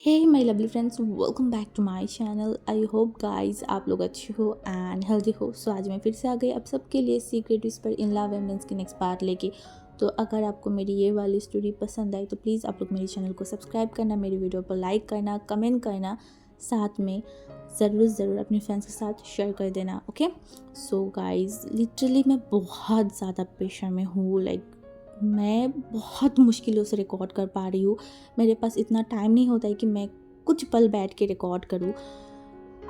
Hey my lovely friends, welcome back to my channel. I hope guys आप लोग अच्छे हो एंड हेल्दी हो। सो आज मैं फिर से आ गई आप सबके लिए secret whisper in love and की नेक्स्ट पार्ट लेके। तो अगर आपको मेरी ये वाली स्टोरी पसंद आई तो प्लीज़ आप लोग मेरे चैनल को सब्सक्राइब करना, मेरी वीडियो पर लाइक करना, कमेंट करना, साथ में ज़रूर अपने फ्रेंड्स के साथ शेयर कर देना। ओके सो गाइस, लिटरली मैं बहुत ज़्यादा प्रेशर में हूँ। मैं बहुत मुश्किलों से रिकॉर्ड कर पा रही हूँ। मेरे पास इतना टाइम नहीं होता है कि मैं कुछ पल बैठ के रिकॉर्ड करूँ।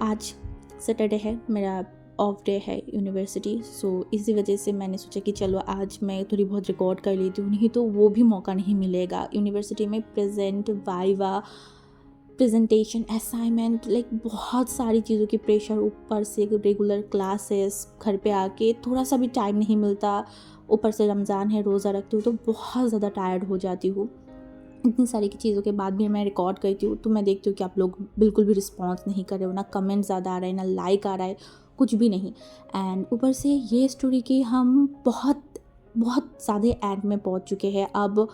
आज सैटरडे है, मेरा ऑफ डे है यूनिवर्सिटी। सो इसी वजह से मैंने सोचा कि चलो आज मैं थोड़ी बहुत रिकॉर्ड कर लेती हूँ, नहीं तो वो भी मौका नहीं मिलेगा। यूनिवर्सिटी में प्रेजेंट, वाइवा, प्रेजेंटेशन, असाइनमेंट, बहुत सारी चीज़ों की प्रेशर, ऊपर से रेगुलर क्लासेस, घर पे आके थोड़ा सा भी टाइम नहीं मिलता। ऊपर से रमज़ान है, रोज़ा रखती हूँ तो बहुत ज़्यादा टायर्ड हो जाती हूँ। इतनी सारी की चीज़ों के बाद भी मैं रिकॉर्ड करती हूँ तो मैं देखती हूँ कि आप लोग बिल्कुल भी रिस्पॉन्स नहीं कर रहे हो, ना कमेंट ज़्यादा आ रहा है, ना लाइक आ रहा है, कुछ भी नहीं। एंड ऊपर से ये स्टोरी की हम बहुत बहुत ज़्यादा एंड में पहुँच चुके हैं। अब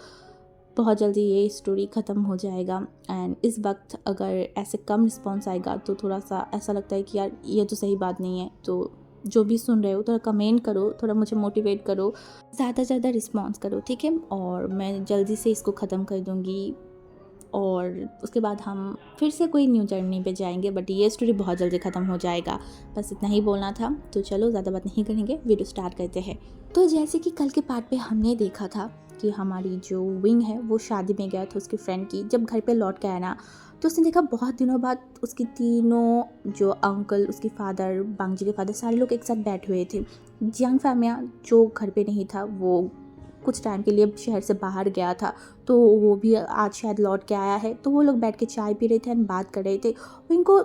बहुत जल्दी ये स्टोरी ख़त्म हो जाएगा। एंड इस वक्त अगर ऐसे कम रिस्पॉन्स आएगा तो थोड़ा सा ऐसा लगता है कि यार ये तो सही बात नहीं है। तो जो भी सुन रहे हो थोड़ा कमेंट करो, थोड़ा मुझे मोटिवेट करो, ज़्यादा से ज़्यादा रिस्पॉन्स करो, ठीक है। और मैं जल्दी से इसको ख़त्म कर दूँगी और उसके बाद हम फिर से कोई न्यू जर्नी पे जाएंगे। बट ये स्टोरी बहुत जल्दी ख़त्म हो जाएगा। बस इतना ही बोलना था। तो चलो ज़्यादा बात नहीं करेंगे, वीडियो स्टार्ट करते हैं। तो जैसे कि कल के पार्ट पे हमने देखा था कि हमारी जो विंग है वो शादी में गया था उसकी फ्रेंड की। जब घर पे लौट के आया ना तो उसने देखा बहुत दिनों बाद उसकी तीनों जो अंकल, उसके फादर, बांगजी के फादर, सारे लोग एक साथ बैठे हुए थे। जियांग फैमिया जो घर पे नहीं था वो कुछ टाइम के लिए शहर से बाहर गया था, तो वो भी आज शायद लौट के आया है। तो वो लोग बैठ के चाय पी रहे थे एंड बात कर रहे थे। इनको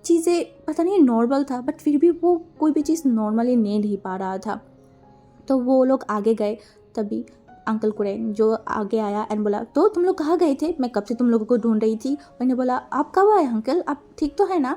चीज़ें पता नहीं नॉर्मल था बट फिर भी वो कोई भी चीज़ नॉर्मली नहीं पा रहा था। तो वो लोग आगे गए। तभी अंकल कुरैन जो आगे आया एंड बोला, तो तुम लोग कहाँ गए थे? मैं कब से तुम लोगों को ढूंढ रही थी। मैंने बोला, आप कब आए अंकल, आप ठीक तो है ना?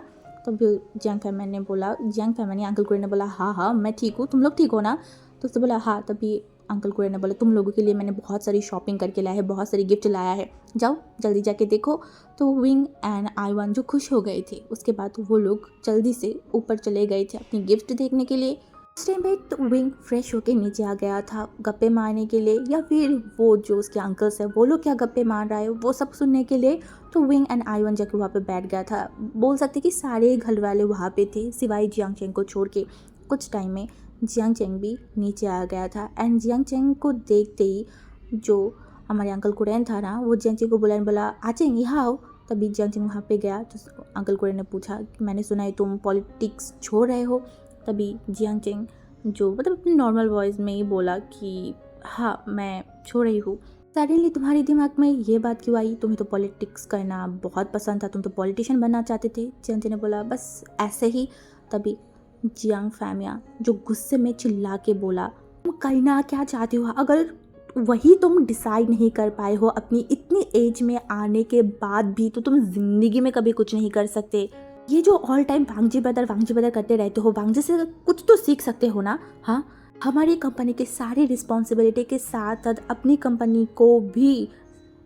तब जियांग फैमिली ने बोला, जियांग फैमिली अंकल कुरैन ने बोला, हाँ मैं ठीक हूँ, तुम लोग ठीक हो ना? तो उसने बोला हाँ। तभी अंकल कुरैन ने बोला, तुम लोगों के लिए मैंने बहुत सारी शॉपिंग करके लाया है, बहुत सारी गिफ्ट लाया है, जाओ जल्दी जाके देखो। तो विंग एंड आईवान जो खुश हो गए थे, उसके बाद वो लोग जल्दी से ऊपर चले गए थे अपनी गिफ्ट देखने के लिए। उस टाइम पे तो विंग फ्रेश होके नीचे आ गया था गप्पे मारने के लिए, या फिर वो जो उसके अंकल्स है वो लोग क्या गप्पे मार रहा है वो सब सुनने के लिए। तो विंग एंड आईवन जाके वहाँ पे बैठ गया था। बोल सकते कि सारे घर वाले वहाँ पे थे सिवाय जियांग चेंग को छोड़ के। कुछ टाइम में जियांग चेंग भी नीचे आ गया था एंड जियांग चेंग को देखते ही जो हमारे अंकल कुरैन था ना, वो जियांग चेंग को बोला आचेंग यहाँ आओ। तभी जियांग चेंग वहाँ पे गया तो अंकल कुरैन ने पूछा कि मैंने सुना है तुम पॉलिटिक्स छोड़ रहे हो। तभी जियांग चेंग जो अपनी नॉर्मल वॉइस में ही बोला कि हाँ मैं छोड़ रही हूँ। सडनली तुम्हारे दिमाग में ये बात क्यों आई? तुम्हें तो पॉलिटिक्स करना बहुत पसंद था, तुम तो पॉलिटिशियन बनना चाहते थे। जियांग ने बोला बस ऐसे ही। तभी जियांग फैमिया जो गुस्से में चिल्ला के बोला, तुम करना क्या चाहते हो? अगर वही तुम डिसाइड नहीं कर पाए हो अपनी इतनी एज में आने के बाद भी, तो तुम जिंदगी में कभी कुछ नहीं कर सकते। ये जो ऑल टाइम वांगजी ब्रदर करते रहते हो, वांगजी से कुछ तो सीख सकते हो ना। हाँ, हमारी कंपनी के सारी रिस्पॉन्सिबिलिटी के साथ साथ अपनी कंपनी को भी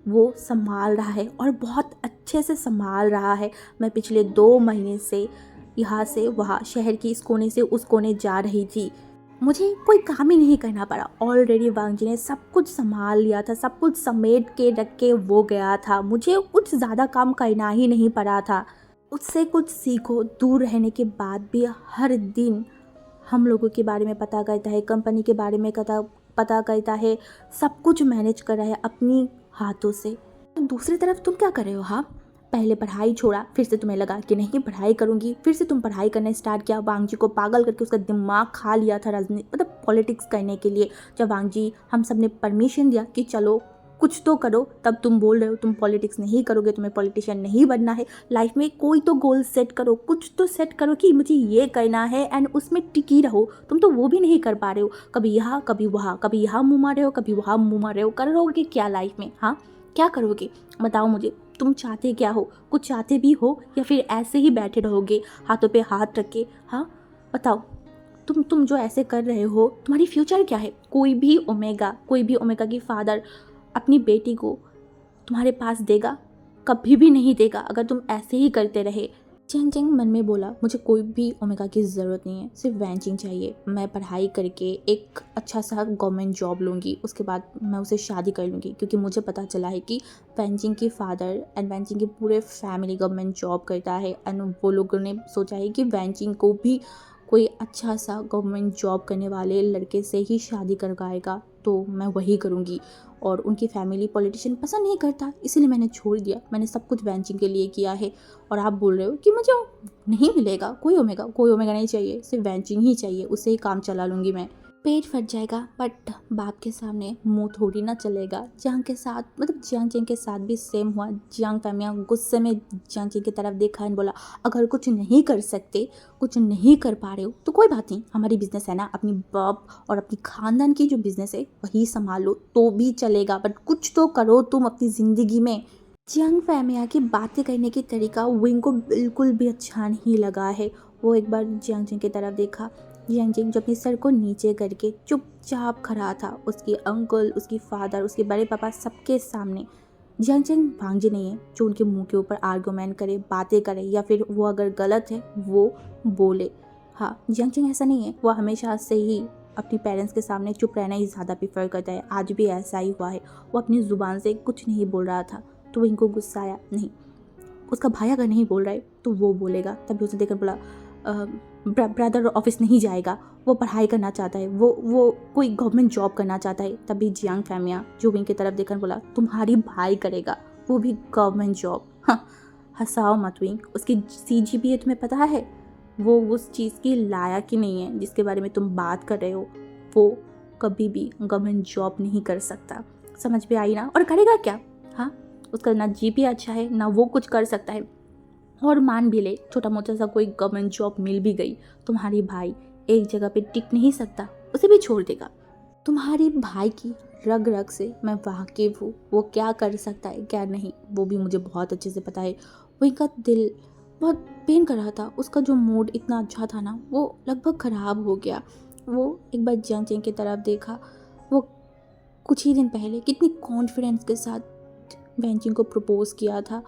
वो संभाल रहा है और बहुत अच्छे से संभाल रहा है। मैं पिछले 2 महीने से यहाँ से वहाँ, शहर की इस कोने से उस कोने जा रही थी, मुझे कोई काम ही नहीं करना पड़ा। ऑलरेडी वांगजी ने सब कुछ संभाल लिया था, सब कुछ समेट के रख के वो गया था, मुझे कुछ ज़्यादा काम करना ही नहीं पड़ा था। उससे कुछ सीखो। दूर रहने के बाद भी हर दिन हम लोगों के बारे में पता करता है, कंपनी के बारे में पता करता है, सब कुछ मैनेज कर रहा है अपनी हाथों से। तो दूसरी तरफ तुम क्या कर रहे हो? हाँ, पहले पढ़ाई छोड़ा, फिर से तुम्हें लगा कि नहीं पढ़ाई करूंगी, फिर से तुम पढ़ाई करने स्टार्ट किया। वांगजी को पागल करके उसका दिमाग खा लिया था राजनीति पॉलिटिक्स करने के लिए। जब वांगजी हम सब ने परमिशन दिया कि चलो कुछ तो करो, तब तुम बोल रहे हो तुम पॉलिटिक्स नहीं करोगे, तुम्हें पॉलिटिशियन नहीं बनना है। लाइफ में कोई तो गोल सेट करो, कुछ तो सेट करो कि मुझे ये करना है एंड उसमें टिकी रहो। तुम तो वो भी नहीं कर पा रहे हो, कभी यहाँ कभी वहाँ, कभी यहाँ मुँह मार रहे हो, कभी वहाँ मुँह मार रहे हो। करोगे क्या लाइफ में? हाँ, क्या करोगे बताओ मुझे? तुम चाहते क्या हो? कुछ चाहते भी हो या फिर ऐसे ही बैठे रहोगे हाथों पे हाथ रख के? हाँ बताओ, तुम जो ऐसे कर रहे हो, तुम्हारी फ्यूचर क्या है? कोई भी ओमेगा की फादर अपनी बेटी को तुम्हारे पास देगा? कभी भी नहीं देगा अगर तुम ऐसे ही करते रहे। जियांग चेंग मन में बोला, मुझे कोई भी ओमेगा की ज़रूरत नहीं है, सिर्फ वैनचिंग चाहिए। मैं पढ़ाई करके एक अच्छा सा गवर्नमेंट जॉब लूँगी, उसके बाद मैं उसे शादी कर लूँगी, क्योंकि मुझे पता चला है कि वैनचिंग के फादर एंड वैनचिंग की पूरे फैमिली गवर्नमेंट जॉब करता है। एंड वो लोगों ने सोचा है कि वैनचिंग को भी कोई अच्छा सा गवर्नमेंट जॉब करने वाले लड़के से ही शादी करवाएगा, तो मैं वही करूँगी। और उनकी फैमिली पॉलिटिशियन पसंद नहीं करता, इसीलिए मैंने छोड़ दिया। मैंने सब कुछ वैनचिंग के लिए किया है, और आप बोल रहे हो कि मुझे नहीं मिलेगा कोई ओमेगा नहीं चाहिए, सिर्फ वैनचिंग ही चाहिए, उससे ही काम चला लूँगी मैं। पेट फट जाएगा, बट बाप के सामने मुंह थोड़ी ना चलेगा। जियांग के साथ, मतलब जियांग चेंग के साथ भी सेम हुआ। जियांग फैमिया गुस्से में जियांग चेंग की तरफ देखा एंड बोला, अगर कुछ नहीं कर सकते, कुछ नहीं कर पा रहे हो तो कोई बात नहीं, हमारी बिजनेस है ना, अपनी बाप और अपनी खानदान की जो बिजनेस है वही संभालो तो भी चलेगा, बट कुछ तो करो तुम अपनी ज़िंदगी में। जियांग फैमिया की बातें करने की तरीका विंग को बिल्कुल भी अच्छा नहीं लगा है। वो एक बार जियांग चेंग की तरफ देखा। जियांग चेंग जो अपने सर को नीचे करके चुपचाप खड़ा था, उसके अंकल, उसकी फादर, उसके बड़े पापा सबके सामने। जियांग चेंग भांजी नहीं है जो उनके मुंह के ऊपर आर्गूमेंट करे, बातें करे, या फिर वो अगर गलत है वो बोले। हाँ, जियांग चेंग ऐसा नहीं है, वो हमेशा से ही अपनी पेरेंट्स के सामने चुप रहना ही ज़्यादा प्रेफर करता है। आज भी ऐसा ही हुआ है, वो अपनी ज़ुबान से कुछ नहीं बोल रहा था तो इनको गुस्सा आया। नहीं, उसका भाई अगर नहीं बोल रहा है तो वो बोलेगा। तभी उसे देखकर बोला, ब्रदर ऑफिस नहीं जाएगा, वो पढ़ाई करना चाहता है, वो कोई गवर्नमेंट जॉब करना चाहता है। तभी जियांग फैमिया जो विंग की तरफ देखकर बोला, तुम्हारी भाई करेगा, वो भी गवर्नमेंट जॉब। हाँ, हंसाओ मत विंग, उसकी CGPA तुम्हें पता है? वो उस चीज़ की लायक ही नहीं है जिसके बारे में तुम बात कर रहे हो। वो कभी भी गवर्नमेंट जॉब नहीं कर सकता, समझ में आई ना? और करेगा क्या? हाँ, उसका ना GPA अच्छा है, ना वो कुछ कर सकता है। और मान भी ले, छोटा मोटा सा कोई गवर्नमेंट जॉब मिल भी गई, तुम्हारी भाई एक जगह पे टिक नहीं सकता, उसे भी छोड़ देगा। तुम्हारे भाई की रग रग से मैं वाकिफ हूँ, वो क्या कर सकता है क्या नहीं, वो भी मुझे बहुत अच्छे से पता है। वहीं का दिल बहुत पेन कर रहा था, उसका जो मूड इतना अच्छा था ना, वो लगभग ख़राब हो गया। वो एक बार जियांग चेंग की तरफ देखा। वो कुछ ही दिन पहले कितनी कॉन्फिडेंस के साथ वैनचिंग को प्रपोज किया था।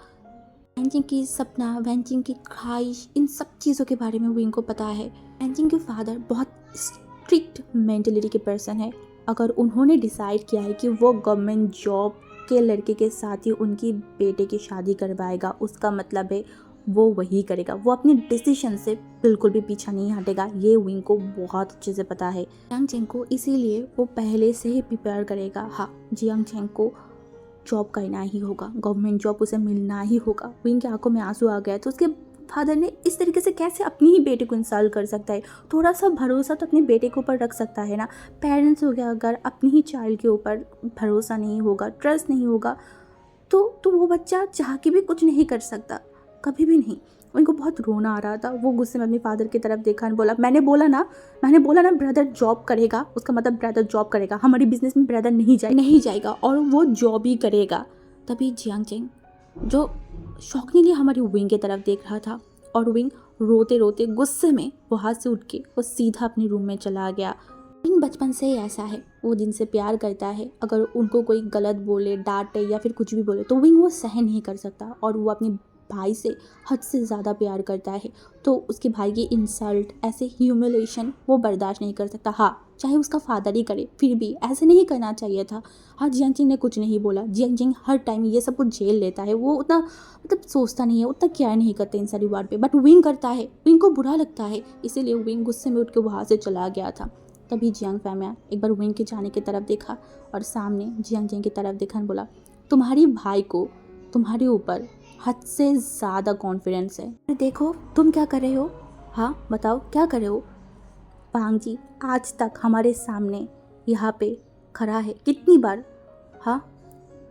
वैनचिंग की सपना, वैनचिंग की ख्वाहिश, इन सब चीज़ों के बारे में विंग को पता है। वैनचिंग के फादर बहुत स्ट्रिक्ट मेंटलिटी के पर्सन है। अगर उन्होंने डिसाइड किया है कि वो गवर्नमेंट जॉब के लड़के के साथ ही उनकी बेटे की शादी करवाएगा, उसका मतलब है वो वही करेगा। वो अपने डिसीजन से बिल्कुल भी पीछा नहीं हटेगा, ये विंग को बहुत अच्छे से पता है। जियांग चेंग को इसीलिए वो पहले से ही प्रिपेयर करेगा। हाँ, जियांग चेंग को जॉब करना ही होगा, गवर्नमेंट जॉब उसे मिलना ही होगा। विंग की आंखों में आंसू आ गया, तो उसके फादर ने इस तरीके से कैसे अपनी ही बेटे को इंसल्ट कर सकता है? थोड़ा सा भरोसा तो अपने बेटे के ऊपर रख सकता है ना। पेरेंट्स हो गया, अगर अपनी ही चाइल्ड के ऊपर भरोसा नहीं होगा, ट्रस्ट नहीं होगा, तो वो बच्चा चाह के भी कुछ नहीं कर सकता, कभी भी नहीं। उनको बहुत रोना आ रहा था। वो गुस्से में अपने फादर की तरफ देखा और बोला, मैंने बोला ना ब्रदर जॉब करेगा, उसका मतलब ब्रदर जॉब करेगा, हमारी बिजनेस में ब्रदर नहीं जाएगा और वो जॉब ही करेगा। तभी जियांग चेंग जो शॉकिंगली हमारी विंग की तरफ देख रहा था, और विंग रोते रोते गुस्से में वहाँ से उठ के वो सीधा अपने रूम में चला गया। विंग बचपन से ही ऐसा है, वो जिनसे प्यार करता है, अगर उनको कोई गलत बोले, डांटे या फिर कुछ भी बोले तो विंग वो सहन नहीं कर सकता, और वो अपनी भाई से हद से ज़्यादा प्यार करता है। तो उसके भाई की इंसल्ट, ऐसे ह्यूमिलेशन वो बर्दाश्त नहीं कर सकता। हाँ, चाहे उसका फादर ही करे, फिर भी ऐसे नहीं करना चाहिए था। हाँ, जियांग चेंग ने कुछ नहीं बोला। जियांग चेंग हर टाइम ये सब कुछ झेल लेता है, वो उतना मतलब सोचता नहीं है, उतना केयर नहीं करता इन सारी बात पे, बट विंग करता है, विंग को बुरा लगता है, इसीलिए विंग गुस्से में उठ के वहाँ से चला गया था। तभी जियांग फैमिया एक बार विंग के जाने की तरफ देखा और सामने जियांग चेंग की तरफ देखा और बोला, तुम्हारी भाई को तुम्हारे ऊपर हद से ज़्यादा कॉन्फिडेंस है। देखो तुम क्या कर रहे हो, हाँ बताओ क्या कर रहे हो? पांग जी आज तक हमारे सामने यहाँ पे खड़ा है कितनी बार, हाँ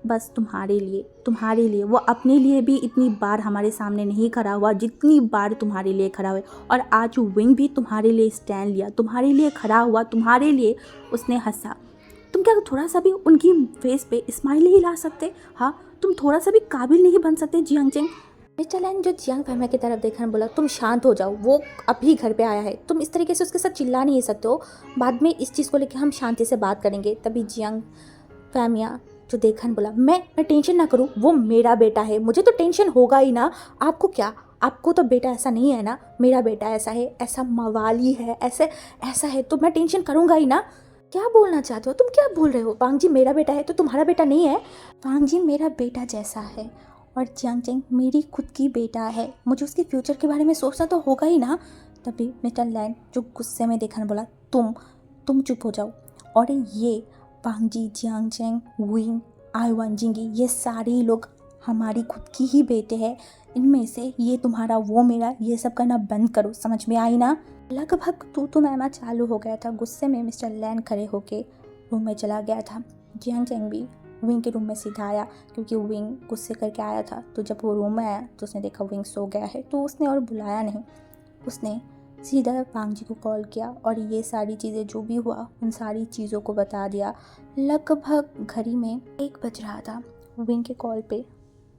बस तुम्हारे लिए। वो अपने लिए भी इतनी बार हमारे सामने नहीं खड़ा हुआ जितनी बार तुम्हारे लिए खड़ा हुआ। और आज विंग भी तुम्हारे लिए स्टैंड लिया, तुम्हारे लिए खड़ा हुआ, तुम्हारे लिए उसने हंसा। तुम क्या थोड़ा सा भी उनकी फेस पे स्माइल नहीं ला सकते? हाँ, तुम थोड़ा सा भी काबिल नहीं बन सकते जियांग चेंग? चलन जो जियांग फैमिया की तरफ देखा बोला, तुम शांत हो जाओ, वो अभी घर पे आया है, तुम इस तरीके से उसके साथ चिल्ला नहीं सकते हो, बाद में इस चीज़ को लेकर हम शांति से बात करेंगे। तभी जियांग फैमिया जो देखा बोला, मैं टेंशन ना करूँ, वो मेरा बेटा है, मुझे तो टेंशन होगा ही ना। आपको क्या, आपको तो बेटा ऐसा नहीं है ना, मेरा बेटा ऐसा है, ऐसा मवाली है, ऐसे ऐसा है, तो मैं टेंशन करूँगा ही ना। क्या बोलना चाहते हो तुम, क्या बोल रहे हो? वांग जी मेरा बेटा है तो तुम्हारा बेटा नहीं है? वांग जी मेरा बेटा जैसा है, और जियांग चेंग मेरी खुद की बेटा है, मुझे उसके फ्यूचर के बारे में सोचना तो होगा ही ना। तभी मिस्टर लैन जो गुस्से में देखा बोला, तुम चुप हो जाओ। और ये Wang Ji, Jiang Cheng, Wing, आई वन जिंगी, ये सारे लोग हमारी खुद की ही बेटे हैं। इनमें से ये तुम्हारा वो मेरा, ये सब करना बंद करो, समझ में आई ना? लगभग तू मैमा चालू हो गया था। गुस्से में मिस्टर लैन खड़े होके रूम में चला गया था। जियांग चेंग भी विंग के रूम में सीधा आया, क्योंकि विंग गुस्से करके आया था। तो जब वो रूम में आया तो उसने देखा विंग सो गया है, तो उसने और बुलाया नहीं, उसने सीधा वांग जी को कॉल किया और ये सारी चीज़ें जो भी हुआ उन सारी चीज़ों को बता दिया। लगभग घड़ी में 1 बज रहा था। विंग के कॉल पे,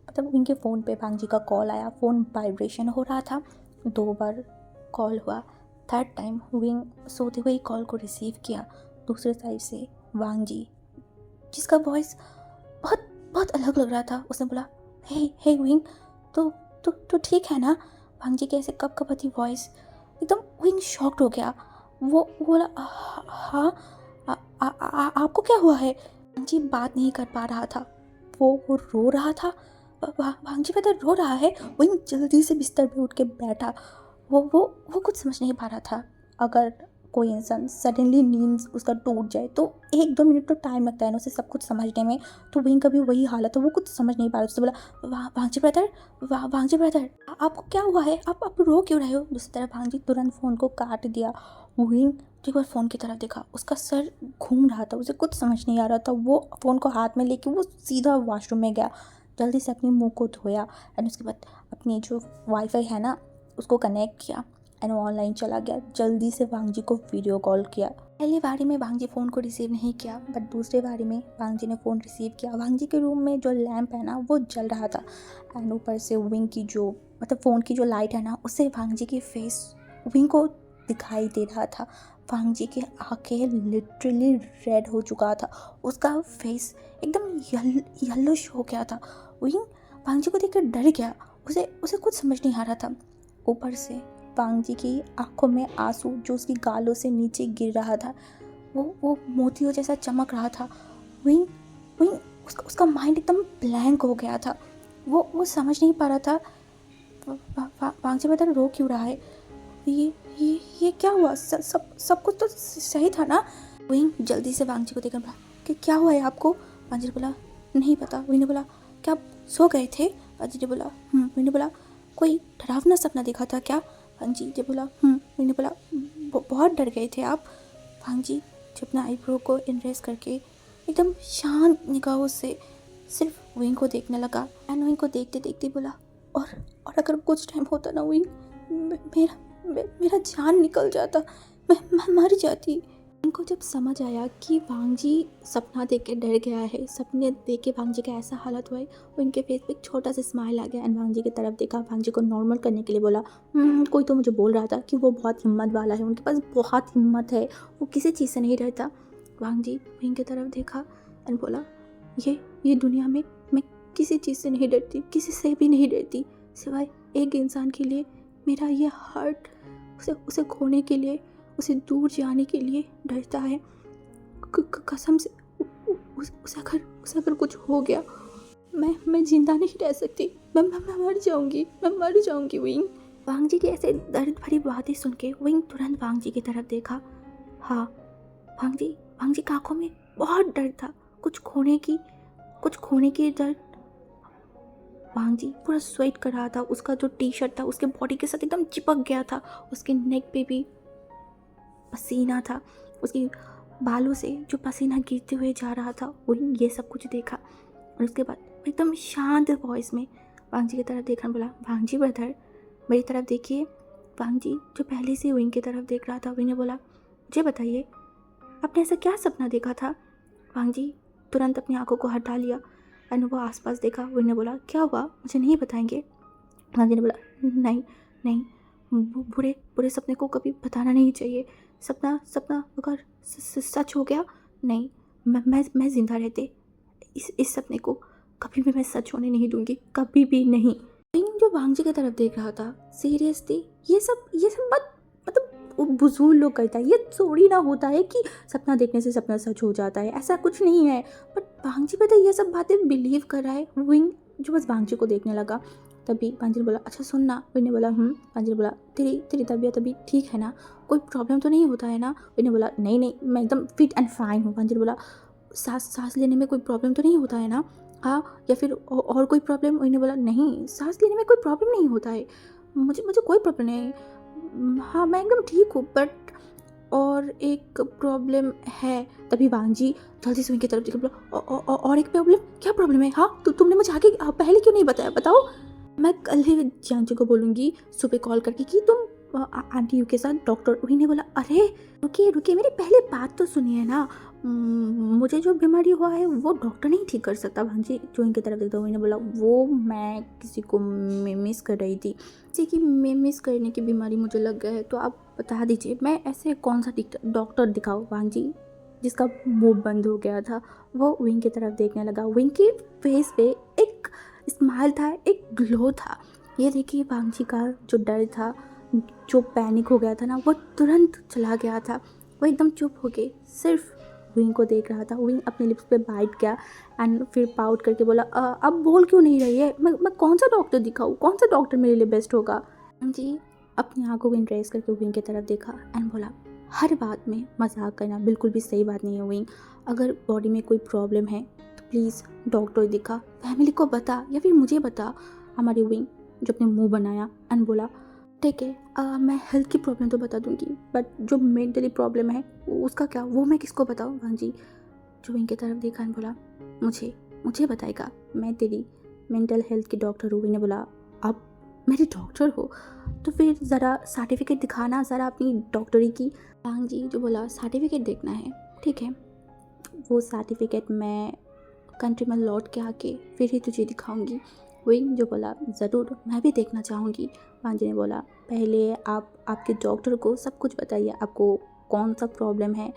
मतलब विंग के फ़ोन पे वांग जी का कॉल आया। फ़ोन वाइब्रेशन हो रहा था, 2 बार कॉल हुआ। थर्ड टाइम विंग सोते हुए कॉल को रिसीव किया। दूसरे साइड से वांग जी, जिसका वॉइस बहुत बहुत अलग लग रहा था, उसने बोला, हे विंग, तो ठीक है ना? वांग जी की ऐसे कपकपाती वॉइस, एकदम विंग शॉक्ड हो गया। वो बोला, हाँ, आपको क्या हुआ है? वांग जी बात नहीं कर पा रहा था, वो रो रहा था। वांग जी पता रो रहा है। विंग जल्दी से बिस्तर पे उठ के बैठा। वो कुछ समझ नहीं पा रहा था। अगर कोई इंसान सडनली नींद उसका टूट जाए तो 1-2 मिनट तो टाइम लगता है ना उसे सब कुछ समझने में। तो विंग का भी वही हालत है, वो कुछ समझ नहीं पा रहा। उससे बोला, वांग जी ब्रदर, आपको क्या हुआ है? आप रो क्यों रहे हो? दूसरी तरफ वांग जी तुरंत फ़ोन को काट दिया। विंग एक बार फ़ोन की तरफ देखा, उसका सर घूम रहा था, उसे कुछ समझ नहीं आ रहा था। वो फ़ोन को हाथ में लेके वो सीधा वॉशरूम में गया, जल्दी से अपने मुंह को धोया एंड उसके बाद अपनी जो वाईफाई है ना उसको कनेक्ट किया एंड वो ऑनलाइन चला गया। जल्दी से वांग जी को वीडियो कॉल किया। पहली बारी में वांग जी फ़ोन को रिसीव नहीं किया, बट दूसरी बारी में वांग जी ने फ़ोन रिसीव किया। वांग जी के रूम में जो लैंप है ना वो जल रहा था एंड ऊपर से विंग की जो, मतलब फ़ोन की जो लाइट है ना उससे वांग जी की फेस विंग को दिखाई दे रहा था। वांग जी की आंखें लिटरली रेड हो चुका था, उसका फेस एकदम येलोइश हो गया था। विंग वांग जी को देखकर डर गया, उसे कुछ समझ नहीं आ रहा था। ऊपर से वांग जी की आंखों में आंसू जो उसकी गालों से नीचे गिर रहा था वो मोतियों जैसा चमक रहा था। विंग विंग उसका माइंड एकदम ब्लैंक हो गया था। वो समझ नहीं पा रहा था वांग जी बता रो क्यों रहा है। ये क्या हुआ? सब कुछ तो सही था ना? विंग जल्दी से वांग जी को देखकर बोला कि क्या हुआ है आपको? वांग जी ने बोला, नहीं पता। विंग ने बोला, क्या आप सो गए थे? वांग जी ने बोला, विंग ने बोला, कोई डरावना सपना देखा था क्या? वांग जी ने बोला, विंग ने बोला, बहुत डर गए थे आप? वांग जी जो अपना आईब्रो को इनरेस करके एकदम शांत निगाहों से सिर्फ विंग को देखने लगा एंड विंग को देखते देखते बोला, और अगर कुछ टाइम होता ना विंग, मेरा जान निकल जाता, मैं मर जाती। इनको जब समझ आया कि वांग जी सपना देख के डर गया है, सपने देख के वांग जी का ऐसा हालत हुआ है, वो इनके फेस पे एक छोटा सा स्माइल आ गया एंड वांग जी की तरफ देखा। वांग जी को नॉर्मल करने के लिए बोला, कोई तो मुझे बोल रहा था कि वो बहुत हिम्मत वाला है, उनके पास बहुत हिम्मत है, वो किसी चीज़ से नहीं डरता। वांग जी विंग की तरफ देखा एंड बोला, ये दुनिया में मैं किसी चीज़ से नहीं डरती, किसी से भी नहीं डरती, सिवाय एक इंसान के लिए। मेरा ये हार्ट उसे खोने के लिए, उसे दूर जाने के लिए डरता है। कसम से उसे अगर कुछ हो गया, मैं जिंदा नहीं रह सकती, मैं मर जाऊंगी विंग। वांग जी की ऐसे दर्द भरी बातें सुन के विंग तुरंत वांग जी की तरफ देखा। हाँ, वांग जी की आंखों में बहुत डर था, कुछ खोने की दर्द। वांग जी पूरा स्वेट कर रहा था, उसका जो टी शर्ट था उसके बॉडी के साथ एकदम चिपक गया था, उसके नेक पे भी पसीना था, उसकी बालों से जो पसीना गिरते हुए जा रहा था। वही ये सब कुछ देखा और उसके बाद एकदम शांत वॉइस में वांग जी की तरफ देखना बोला, वांग जी ब्रदर मेरी तरफ देखिए। वांग जी जो पहले से विंग की तरफ देख रहा था, विंग ने बोला, मुझे बताइए आपने ऐसा क्या सपना देखा था? वांग जी तुरंत अपनी आंखों को हटा लिया एंड वो आसपास देखा। विंग ने बोला, क्या हुआ, मुझे नहीं बताएंगे? वांग जी ने बोला, नहीं, बुरे सपने को कभी बताना नहीं चाहिए। सपना अगर सच हो गया, नहीं, मैं जिंदा रहते इस सपने को कभी भी मैं सच होने नहीं दूंगी, कभी भी नहीं। जो भांग जी की तरफ देख रहा था, सीरियसली ये सब बात मतलब बुजुर्ग लोग करता है, ये थोड़ी ना होता है कि सपना देखने से सपना सच हो जाता है, ऐसा कुछ नहीं है। बट भांग जी पता है ये सब बातें बिलीव कर रहा है। विंग जो बस भांग जी को देखने लगा, तभी भांग जी ने बोला अच्छा सुन ना। विंग ने बोला भांग जी ने बोला तेरी तबीयत अभी ठीक है ना, कोई प्रॉब्लम तो नहीं होता है ना। विंग ने बोला नहीं मैं एकदम फिट एंड फाइन हूँ। भांग जी ने बोला सांस लेने में कोई प्रॉब्लम तो नहीं होता है ना, हाँ, या फिर और कोई प्रॉब्लम। उन्होंने बोला नहीं, सांस लेने में कोई प्रॉब्लम नहीं होता है, मुझे कोई प्रॉब्लम नहीं है, हाँ मैं एकदम ठीक हूँ, बट और एक प्रॉब्लम है। तभी वांग जी जल्दी से उनकी तरफ देखा, बोला और एक प्रॉब्लम, क्या प्रॉब्लम है? हाँ तुमने मुझे आगे पहले क्यों नहीं बताया, बताओ। मैं कल ही जान जी को बोलूँगी सुबह कॉल करके कि तुम आंटी यू के साथ डॉक्टर। उन्हीं ने बोला अरे रुकिए मेरी पहले बात तो सुनिए ना, मुझे जो बीमारी हुआ है वो डॉक्टर नहीं ठीक कर सकता। भांजी जो इनकी तरफ देखता हुआ ने बोला वो मैं किसी को मिस कर रही थी, किसी की मिस करने की बीमारी मुझे लग गया है, तो आप बता दीजिए मैं ऐसे कौन सा डॉक्टर दिखाऊँ। भांजी जिसका मुंह बंद हो गया था वो विंग की तरफ देखने लगा। विंग के फेस पे एक स्माइल था, एक ग्लो था। ये देखिए भांजी का जो डर था, जो पैनिक हो गया था ना, वो तुरंत चला गया था। वो एकदम चुप हो के सिर्फ विंग को देख रहा था। विंग अपने लिप्स पे बाइट किया एंड फिर पाउट करके बोला अब बोल क्यों नहीं रही है, मैं कौन सा डॉक्टर दिखाऊँ, कौन सा डॉक्टर मेरे लिए बेस्ट होगा। जी अपनी आंखों को इंट्रेस करके विंग की तरफ देखा एंड बोला हर बात में मजाक करना बिल्कुल भी सही बात नहीं है विंग, अगर बॉडी में कोई प्रॉब्लम है तो प्लीज़ डॉक्टर दिखा, फैमिली को बता या फिर मुझे बता। हमारी विंग जो अपने मुंह बनाया एंड बोला ठीक है मैं हेल्थ की प्रॉब्लम तो बता दूंगी, बट जो मेंटली प्रॉब्लम है उसका क्या, वो मैं किसको बताऊँ। भांजी जो विंग की तरफ देखा एंड बोला मुझे बताएगा, मैं तेरी मेंटल हेल्थ की डॉक्टर हूँ। ने बोला आप मेरी डॉक्टर हो तो फिर ज़रा सर्टिफिकेट दिखाना ज़रा अपनी डॉक्टरी की। भांजी जो बोला सर्टिफिकेट देखना है, ठीक है वो सर्टिफिकेट मैं कंट्री में लौट के आके फिर ही तुझे दिखाऊंगी। विंग जो बोला ज़रूर मैं भी देखना चाहूँगी। भांजी ने बोला पहले आप आपके डॉक्टर को सब कुछ बताइए, आपको कौन सा प्रॉब्लम है,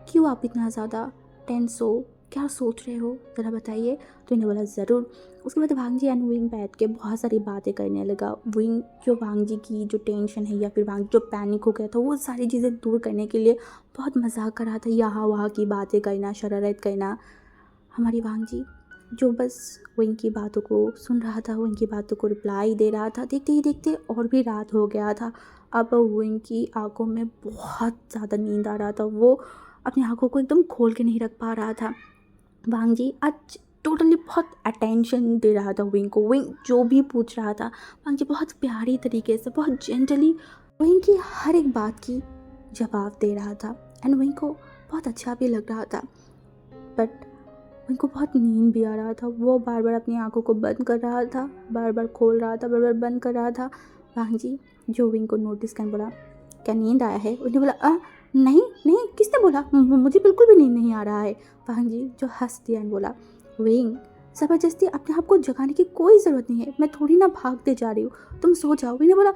क्यों आप इतना ज़्यादा टेंस हो, क्या सोच रहे हो, ज़रा बताइए। तो इन्हें बोला ज़रूर। उसके बाद भांजी एंड विंग बैठ के बहुत सारी बातें करने लगा। विंग जो भांजी की जो टेंशन है या फिर भांजी जो पैनिक हो गया था वो सारी चीज़ें दूर करने के लिए बहुत मजाक कर रहा था, यहाँ वहाँ की बातें करना, शरारत करना। हमारी भांजी जो बस विंग की बातों को सुन रहा था, विंग की बातों को रिप्लाई दे रहा था। देखते ही देखते और भी रात हो गया था। अब विंग की आंखों में बहुत ज़्यादा नींद आ रहा था, वो अपनी आंखों को एकदम खोल के नहीं रख पा रहा था। भांजी आज टोटली बहुत अटेंशन दे रहा था विंग को। विंग जो भी पूछ रहा था भांजी बहुत प्यारी तरीके से, बहुत जेंटली विंग की हर एक बात की जवाब दे रहा था एंड विंग को बहुत अच्छा भी लग रहा था। बट उनको बहुत नींद भी आ रहा था, वो बार बार अपनी आंखों को बंद कर रहा था, बार बार खोल रहा था, बार बार बंद कर रहा था। भांजी जो विंग को नोटिस कर बोला क्या नींद आया है। उन्हें बोला नहीं किसने बोला, मुझे बिल्कुल भी नींद नहीं आ रहा है। भांजी जो हंस दिया बोला विंग ज़बरदस्ती अपने आप को जगाने की कोई ज़रूरत नहीं है, मैं थोड़ी ना भागते जा रही हूँ, तुम सो जाओ। उन्हें बोला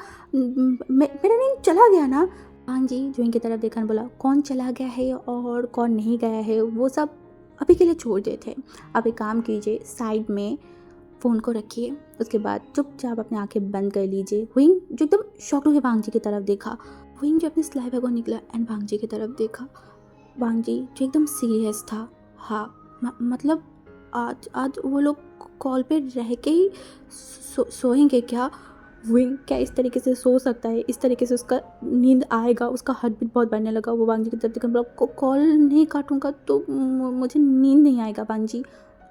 मेरा नींद चला गया ना। भांजी जो इनकी तरफ देखा बोला कौन चला गया है और कौन नहीं गया है वो सब अभी के लिए छोड़ देते हैं, अब एक काम कीजिए साइड में फ़ोन को रखिए, उसके बाद चुपचाप अपनी आंखें बंद कर लीजिए। विंग जो एकदम शॉक्ड होकर भांग जी की तरफ देखा, विंग जो अपने स्लाइवर को निकला एंड भांग जी की तरफ देखा। भांग जी जो एकदम सीरियस था, हाँ मतलब आज वो लोग कॉल पे रह के ही सोएंगे क्या। विंग क्या इस तरीके से सो सकता है, इस तरीके से उसका नींद आएगा, उसका हार्ट बीट बहुत बढ़ने लगा। वो वांग जी की तरफ देखा कॉल नहीं काटूंगा तो मुझे नींद नहीं आएगा। वांग जी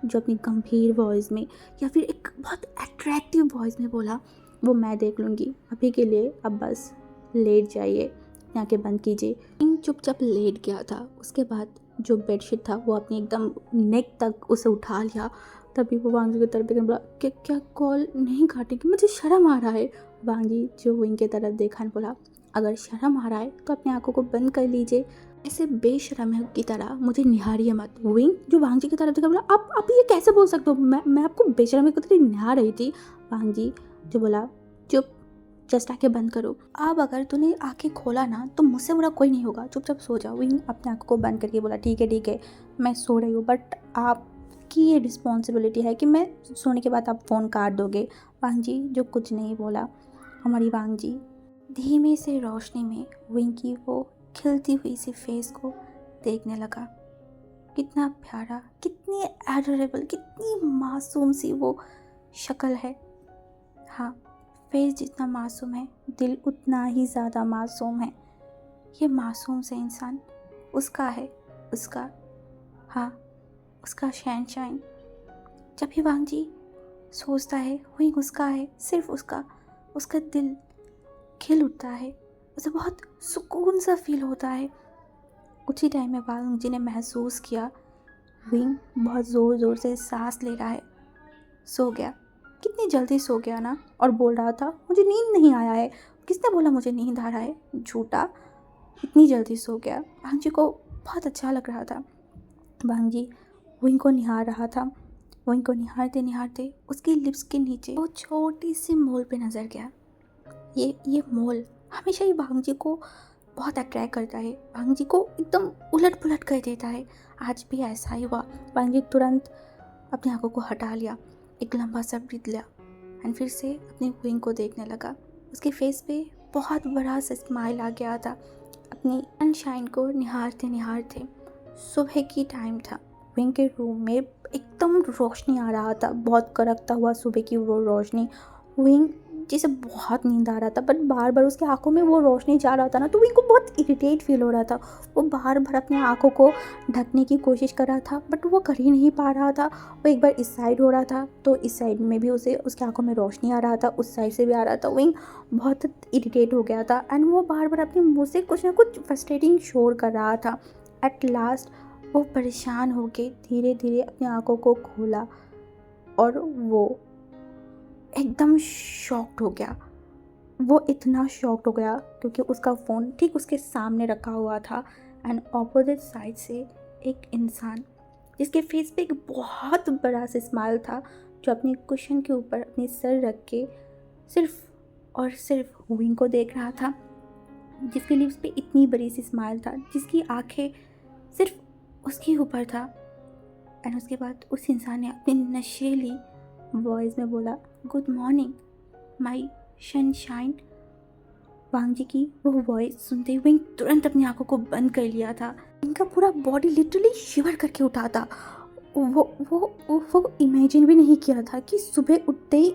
जो अपनी गंभीर वॉइस में या फिर एक बहुत अट्रैक्टिव वॉइस में बोला वो मैं देख लूँगी, अभी के लिए अब बस लेट जाइए, आंखें बंद कीजिए। विंग चुपचाप लेट गया था। उसके बाद जो बेडशीट था वो अपनी एकदम नेक तक उसे उठा लिया। तभी वो वांग जी की तरफ देखने बोला क्या कॉल नहीं काटेंगे, मुझे शर्म आ रहा है। वांग जी जो विंग की तरफ देखा बोला अगर शर्म आ रहा है तो अपनी आंखों को बंद कर लीजिए, ऐसे बेशर्म है की तरह मुझे निहारिए मत। विंग जो वांग जी की तरफ देखा बोला आप ये कैसे बोल सकते हो, मैं आपको बेशर्म की तरह निहार रही थी। वांग जी जो बोला चुप, जस्ट आंखें बंद करो, अब अगर तूने आंखें खोला ना तो मुझसे बुरा कोई नहीं होगा, चुपचाप सो जाओ। विंग अपनी आंखों को बंद करके बोला ठीक है मैं सो रही हूँ, बट आप आपकी ये रिस्पॉन्सिबिलिटी है कि मैं सोने के बाद आप फ़ोन काट दोगे। वांग जी जो कुछ नहीं बोला। हमारी वांग जी धीमे से रोशनी में विंग की वो खिलती हुई सी फेस को देखने लगा। कितना प्यारा, कितनी एडोरेबल, कितनी मासूम सी वो शक्ल है। हाँ, फेस जितना मासूम है दिल उतना ही ज़्यादा मासूम है। ये मासूम से इंसान उसका है, उसका, हाँ, उसका शहनशाह। जब भी वांग जी सोचता है वही उसका है, सिर्फ उसका, उसका दिल खिल उठता है, उसे बहुत सुकून सा फील होता है। कुछ ही टाइम में वांग जी ने महसूस किया विंग बहुत ज़ोर ज़ोर से सांस ले रहा है। सो गया, कितनी जल्दी सो गया ना। और बोल रहा था मुझे नींद नहीं आया है। किसने बोला मुझे नींद आ रहा है? झूठा, इतनी जल्दी सो गया। वांग जी को बहुत अच्छा लग रहा था। वांग जी विंग को निहार रहा था। विंग को निहारते निहारते उसकी लिप्स के नीचे वो छोटी सी मोल पे नज़र गया। ये मोल हमेशा ही वांग जी को बहुत अट्रैक्ट करता है, वांग जी को एकदम उलट पुलट कर देता है। आज भी ऐसा ही हुआ। वांग जी तुरंत अपनी आंखों को हटा लिया, एक लंबा सा ब्रीथ लिया एंड फिर से अपनी विंग को देखने लगा। उसके फेस पे बहुत बड़ा सा स्माइल आ गया था। अपनी सनशाइन को निहारते निहारते सुबह की टाइम था। विंग के रूम में एकदम रोशनी आ रहा था, बहुत कड़कता हुआ सुबह की वो रोशनी। विंग जिसे बहुत नींद आ रहा था, बट बार बार उसकी आंखों में वो रोशनी जा रहा था ना, तो विंग को बहुत इरिटेट फील हो रहा था। वो बार बार अपनी आंखों को ढकने की कोशिश कर रहा था, बट वो कर ही नहीं पा रहा था। वो एक बार इस साइड हो रहा था तो इस साइड में भी उसे उसकी आंखों में रोशनी आ रहा था, उस साइड से भी आ रहा था। विंग बहुत इरिटेट हो गया था एंड वो बार बार अपने मुँह से कुछ ना कुछ फ्रस्ट्रेटिंग शोर कर रहा था। एट लास्ट वो परेशान होके धीरे धीरे अपनी आंखों को खोला और वो एकदम शॉक्ड हो गया। वो इतना शॉक्ड हो गया क्योंकि उसका फ़ोन ठीक उसके सामने रखा हुआ था एंड ऑपोजिट साइड से एक इंसान जिसके फेस पे एक बहुत बड़ा सा स्माइल था, जो अपने कुशन के ऊपर अपनी सर रख के सिर्फ और सिर्फ विंग को देख रहा था, जिसके लिप्स पे इतनी बड़ी सी स्माइल था, जिसकी आंखें सिर्फ उसके ऊपर था। एंड उसके बाद उस इंसान ने अपनी नशीली वॉइस में बोला, गुड मॉर्निंग माई सनशाइन। वांग जी की वो वॉइस सुनते ही विंग तुरंत अपनी आंखों को बंद कर लिया था। इनका पूरा बॉडी लिटरली शिवर करके उठा था। वो इमेजिन भी नहीं किया था कि सुबह उठते ही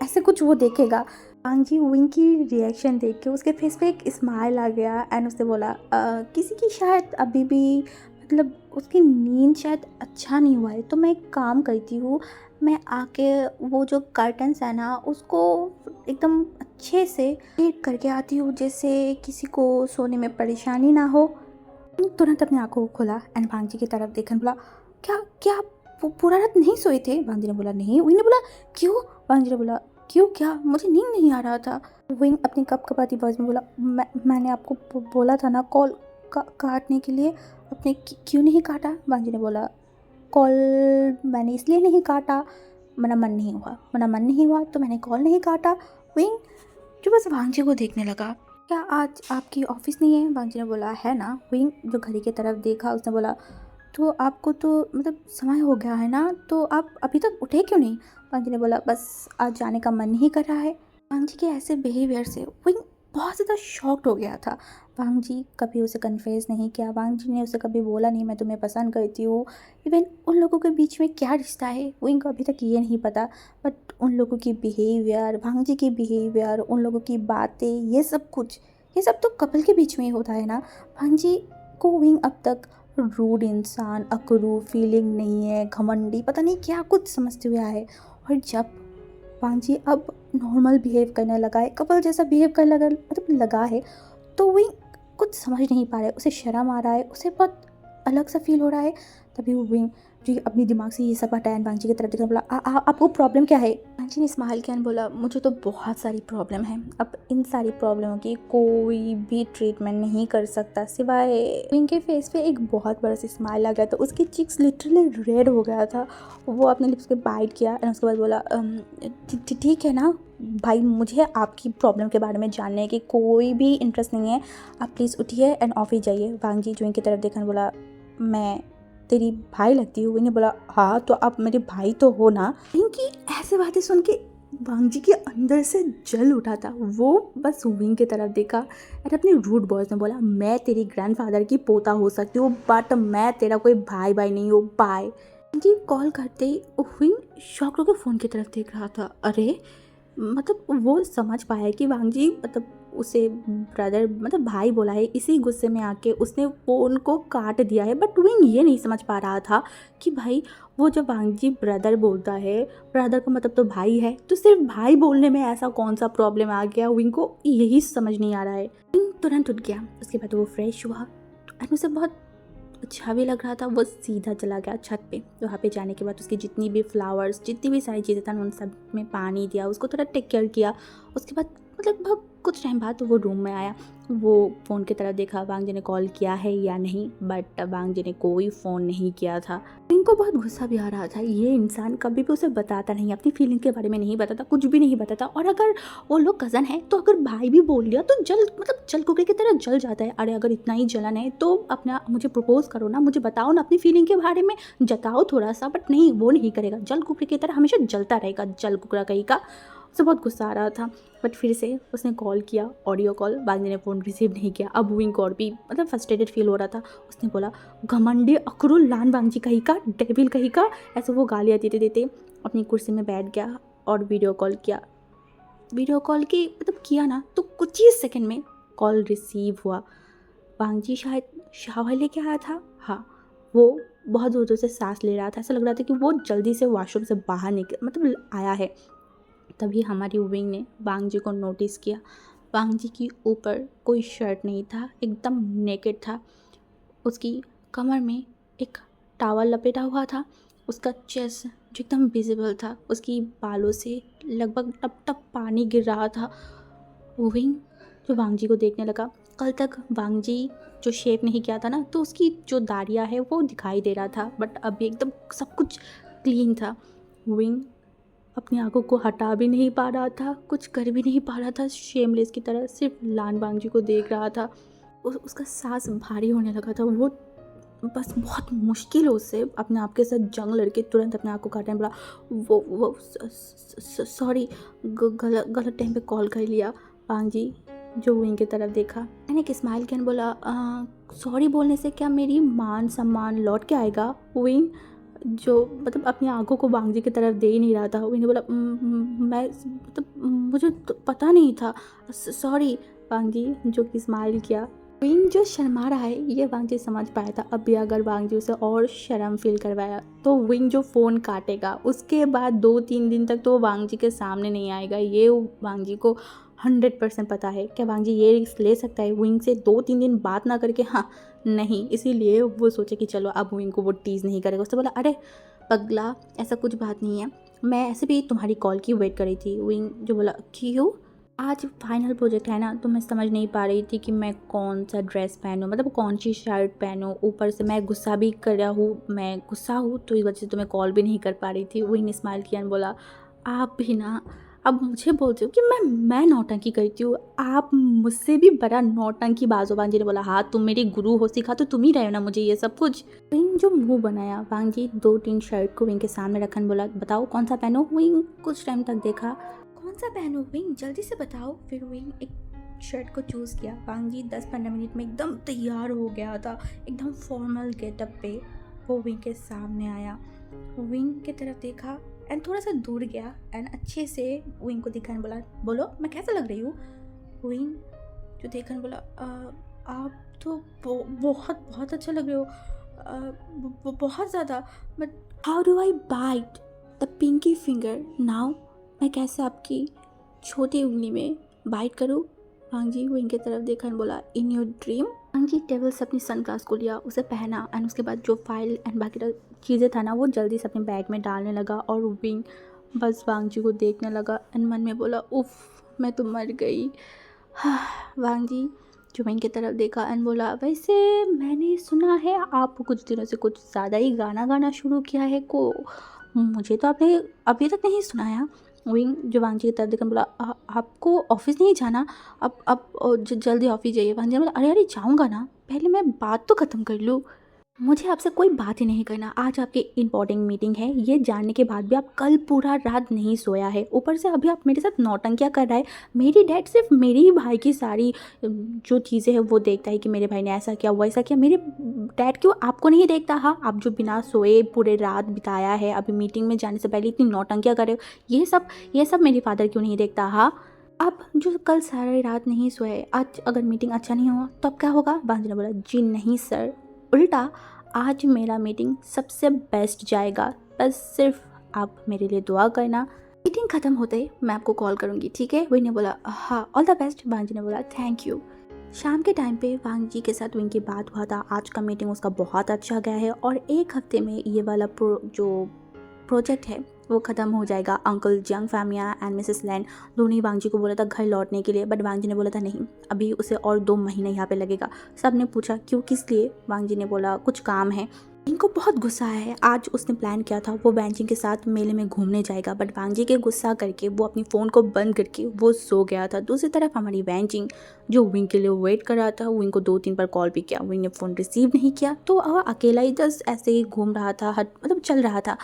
ऐसे कुछ वो देखेगा। वांग जी विंग की रिएक्शन देख के उसके फेस पे एक स्माइल आ गया एंड उसने बोला, किसी की शायद अभी भी मतलब उसकी नींद शायद अच्छा नहीं हुआ है, तो मैं एक काम करती हूँ, मैं आके वो जो कर्टन्स है ना उसको एकदम अच्छे से सेट करके आती हूँ, जैसे किसी को सोने में परेशानी ना हो। तुरंत अपनी आंखों को खोला एंड वांग जी की तरफ देखकर बोला, क्या क्या आप पूरा रात नहीं सोए थे? वांग जी ने बोला नहीं। विंग ने बोला क्यों? वांग जी ने बोला क्यों क्या? मुझे नींद नहीं आ रहा था। विंग अपनी कपकपाती आवाज़ में बोला, मैंने आपको बोला था ना कॉल काटने के लिए, आपने क्यों नहीं काटा? वांग जी ने बोला कॉल मैंने इसलिए नहीं काटा, मेरा मन नहीं हुआ तो मैंने कॉल नहीं काटा। विंग जो बस वांग जी को देखने लगा, क्या आज आपकी ऑफिस नहीं है? वांग जी ने बोला है ना। विंग जो घड़ी की तरफ देखा, उसने बोला तो आपको तो मतलब समय हो गया है ना, तो आप अभी तक उठे क्यों नहीं? वांग जी ने बोला बस आज जाने का मन नहीं कर रहा है। वांग जी के ऐसे बिहेवियर से विंग बहुत ज़्यादा शॉक्ड हो गया था। वांग जी कभी उसे कन्फेस नहीं किया, वांग जी ने उसे कभी बोला नहीं मैं तुम्हें पसंद करती हूँ। इवन उन लोगों के बीच में क्या रिश्ता है विंग को अभी तक ये नहीं पता, बट उन लोगों की बिहेवियर, वांग जी की बिहेवियर, उन लोगों की बातें, ये सब तो कपल के बीच में ही होता है ना। वांग जी को विंग अब तक रूड इंसान, अकरू, फीलिंग नहीं है, घमंडी, पता नहीं क्या कुछ समझते हुए आए। और जब वांग जी अब नॉर्मल बिहेव करने लगा है, कपल जैसा बिहेव करने लगा है, तो विंग कुछ समझ नहीं पा रहा है, उसे शर्म आ रहा है, उसे बहुत अलग सा फील हो रहा है। तभी वो विंग जी अपनी दिमाग से ये सब हटाया, वांग जी की तरफ देखकर बोला, आपको प्रॉब्लम क्या है? वांग जी ने स्माइल किया और बोला, मुझे तो बहुत सारी प्रॉब्लम है, अब इन सारी प्रॉब्लमों की कोई भी ट्रीटमेंट नहीं कर सकता सिवाय। विंग के फेस पे एक बहुत बड़ा सा स्माइल आ गया था, उसकी चिक्स लिटरली रेड हो गया था। वो अपने लिप्स पे बाइट किया और उसके बाद बोला, ठीक है ना भाई, मुझे आपकी प्रॉब्लम के बारे में जानने की कोई भी इंटरेस्ट नहीं है, आप प्लीज़ उठिए एंड ऑफिस जाइए। वांग जी जुइंग की तरफ देखकर बोला, मैं तेरी भाई लगती है। विंग ने बोला हाँ तो आप मेरे भाई तो हो ना। विंग की ऐसे बातें सुन के वांग जी के अंदर से जल उठा था। वो बस विंग की तरफ देखा और अपने रूड बॉयज ने बोला मैं तेरी ग्रैंडफादर की पोता हो सकती हूँ बट मैं तेरा कोई भाई भाई नहीं हूँ, बाय। जी कॉल करते ही विंग शॉक होकर फ़ोन की तरफ देख रहा था। अरे मतलब वो समझ पाया कि वांग जी मतलब उसे ब्रदर मतलब भाई बोला है, इसी गुस्से में आके उसने फ़ोन को काट दिया है। बट विंग ये नहीं समझ पा रहा था कि भाई वो जब वांग जी ब्रदर बोलता है, ब्रदर का मतलब तो भाई है, तो सिर्फ भाई बोलने में ऐसा कौन सा प्रॉब्लम आ गया, विंग को यही समझ नहीं आ रहा है। विंग तुरंत उठ गया। उसके बाद वो फ्रेश हुआ और उसे बहुत अच्छा भी लग रहा था। वो सीधा चला गया छत पे। वहाँ पे जाने के बाद उसकी जितनी भी फ्लावर्स, जितनी भी सारी चीज़ें थी उन सब में पानी दिया, उसको थोड़ा टेक केयर किया। उसके बाद मतलब बहुत कुछ टाइम बाद वो रूम में आया। वो फ़ोन की तरफ देखा वांग जी ने कॉल किया है या नहीं, बट वांग जी ने कोई फ़ोन नहीं किया था। विंग को बहुत गुस्सा भी आ रहा था। ये इंसान कभी भी उसे बताता नहीं, अपनी फीलिंग के बारे में नहीं बताता, कुछ भी नहीं बताता। और अगर वो लोग कज़न है तो अगर भाई भी बोल लिया तो जल मतलब जल कुकरे की तरह जल जाता है। अरे अगर इतना ही जलन है तो अपना मुझे प्रपोज करो ना, मुझे बताओ ना, अपनी फीलिंग के बारे में जताओ थोड़ा सा। बट नहीं, वो नहीं करेगा, जल कुकरे की तरह हमेशा जलता रहेगा, जल कुकरा कहीं का। उसे बहुत गुस्सा आ रहा था। बट फिर से उसने कॉल किया, ऑडियो कॉल। वांग जी ने फ़ोन रिसीव नहीं किया। अब विंग को और भी मतलब फ्रस्ट्रेटेड फील हो रहा था। उसने बोला घमंडी अकरुल लान वांग जी कहीं का, डेविल कहीं का, ऐसे वो गालियाँ देते देते अपनी कुर्सी में बैठ गया और वीडियो कॉल किया। वीडियो कॉल की मतलब किया ना तो कुछ ही सेकंड में कॉल रिसीव हुआ। वांग जी शायद शावर लेके आया था। हाँ, वो बहुत ज़ोर ज़ोर से सांस ले रहा था। ऐसा लग रहा था कि वो जल्दी से वॉशरूम से बाहर निकल मतलब आया है। तभी हमारी विंग ने वांग जी को नोटिस किया। वांग जी के ऊपर कोई शर्ट नहीं था, एकदम नेकेड था। उसकी कमर में एक टॉवल लपेटा हुआ था। उसका चेस्ट जो एकदम विजिबल था, उसकी बालों से लगभग टप टप पानी गिर रहा था। विंग जो वांग जी को देखने लगा। कल तक वांग जी जो शेव नहीं किया था ना, तो उसकी जो दाढ़ियाँ है वो दिखाई दे रहा था, बट अभी एकदम सब कुछ क्लीन था। विंग अपनी आंखों को हटा भी नहीं पा रहा था, कुछ कर भी नहीं पा रहा था, शेमलेस की तरह सिर्फ लान वांग जी को देख रहा था। उसका सांस भारी होने लगा था। वो बस बहुत मुश्किल से अपने आप के साथ जंग लड़के तुरंत अपने आप को काटने बोला वो सॉरी, गलत टाइम पे कॉल कर लिया। वांग जी जो विंग की तरफ देखा, मैंने एक स्माइल किया, बोला सॉरी बोलने से क्या मेरी मान सम्मान लौट के आएगा। विंग जो मतलब अपनी आंखों को वांग जी की तरफ दे ही नहीं रहा था। विंग ने बोला मैं मतलब मुझे तो पता नहीं था, सॉरी। वांग जी जो कि स्माइल किया। विंग जो शर्मा रहा है ये वांग जी समझ पाया था। अभी अगर वांग जी उसे और शर्म फील करवाया तो विंग जो फ़ोन काटेगा, उसके बाद 2-3 दिन तक तो वो वांग जी के सामने नहीं आएगा। ये वांग जी को 100% पता है। क्या वांग जी ये रिस्क ले सकता है विंग से 2-3 दिन बात ना करके? हाँ, नहीं। इसीलिए वो सोचे कि चलो अब विंग को वो टीज़ नहीं करेगा। उसने बोला अरे पगला, ऐसा कुछ बात नहीं है, मैं ऐसे भी तुम्हारी कॉल की वेट कर रही थी। विंग जो बोला क्यों? आज फाइनल प्रोजेक्ट है ना, तो मैं समझ नहीं पा रही थी कि मैं कौन सा ड्रेस पहनूं, मतलब कौन सी शर्ट पहनूं। ऊपर से मैं गुस्सा भी कर रहा हूँ, मैं गुस्सा हूँ, तो इस वजह से तुम्हें कॉल भी नहीं कर पा रही थी। वही ने स्माइल किया और बोला आप भी ना अब मुझे बोलते हो कि मैं नौटंकी करती हूँ, आप मुझसे भी बड़ा नौटंकी बाज हो। वांग जी ने बोला हाँ तुम मेरी गुरु हो, सिखा तो तुम ही रहे हो ना मुझे ये सब कुछ। विंग जो मुंह बनाया, वांग जी 2-3 शर्ट को विंग के सामने रखन बोला बताओ कौन सा पहनो। विंग कुछ टाइम तक देखा, कौन सा पहनूं विंग, जल्दी से बताओ। फिर विंग एक शर्ट को चूज़ किया। वांग जी 10-15 मिनट में एकदम तैयार हो गया था, एकदम फॉर्मल गेटअप पे वो विंग के सामने आया। विंग की तरफ देखा एंड थोड़ा सा दूर गया एंड अच्छे से विंग को दिखा बोला बोलो मैं कैसा लग रही हूँ। विंग जो देखा बोला आप तो बहुत बहुत अच्छा लग रहे हो, बहुत ज़्यादा। But how do I bite the pinky finger now, मैं कैसे आपकी छोटी उंगली में बाइट करूँ। वांग जी विंग की तरफ देखा और बोला in your dream. Wang ji table से अपनी सनग्लास को लिया, उसे पहना एंड उसके बाद जो फाइल एंड बाकी चीज़ें था ना वो जल्दी से अपने बैग में डालने लगा। और विंग बस वांग जी को देखने लगा एंड मन में बोला उफ मैं तो मर गई। वांग जी जो विंग की तरफ देखा एंड बोला वैसे मैंने सुना है आप कुछ दिनों से कुछ ज़्यादा ही गाना शुरू किया है को, मुझे तो आपने अभी तक नहीं सुनाया। विंग जो वांग जी की तरफ देखकर बोला आपको ऑफिस नहीं जाना, अब जल्दी ऑफिस जाइए। वांग जी बोला अरे अरे जाऊँगा ना, पहले मैं बात तो ख़त्म कर लूँ। मुझे आपसे कोई बात ही नहीं करना, आज आपकी इम्पोर्टेंट मीटिंग है, ये जानने के बाद भी आप कल पूरा रात नहीं सोया है, ऊपर से अभी आप मेरे साथ नौटंकियाँ कर रहा है। मेरी डैड सिर्फ मेरे ही भाई की सारी जो चीज़ें हैं वो देखता है कि मेरे भाई ने ऐसा किया वैसा किया। मेरे डैड क्यों आपको नहीं देखता? हाँ, आप जो बिना सोए पूरे रात बिताया है, अभी मीटिंग में जाने से पहले इतनी नौटंकियाँ कर रहे हो, ये सब मेरे फादर क्यों नहीं देखता? हाँ, आप जो कल सारी रात नहीं सोए, आज अगर मीटिंग अच्छा नहीं हुआ तो अब क्या होगा? बांझ ने बोला, जी नहीं सर, उल्टा आज मेरा मीटिंग सबसे बेस्ट जाएगा, बस सिर्फ आप मेरे लिए दुआ करना। मीटिंग ख़त्म होते ही मैं आपको कॉल करूँगी, ठीक है? विंग ने बोला, हाँ ऑल द बेस्ट। वांग जी ने बोला, थैंक यू। शाम के टाइम पे वांग जी के साथ विंग की बात हुआ था। आज का मीटिंग उसका बहुत अच्छा गया है और एक हफ्ते में ये वाला जो प्रोजेक्ट है वो ख़त्म हो जाएगा। अंकल जियांग फैमिया एंड मिसेस लैन दोनों ही वांग जी को बोला था घर लौटने के लिए, बट वांग जी ने बोला था नहीं, अभी उसे और 2 महीने यहाँ पे लगेगा। सब ने पूछा क्यों, किस लिए? वांग जी ने बोला कुछ काम है। इनको बहुत गुस्सा आया है। आज उसने प्लान किया था वो वैंजिंग के साथ मेले में घूमने जाएगा, बट वांग जी के गुस्सा करके वो अपनी फ़ोन को बंद करके वो सो गया था। दूसरी तरफ हमारी वैंजिंग जो विंग के लिए वेट कर रहा था, विंग को 2-3 बार कॉल भी किया, विंग ने फ़ोन रिसीव नहीं किया, तो अकेला ही जस्ट ऐसे ही घूम रहा था, मतलब चल रहा था।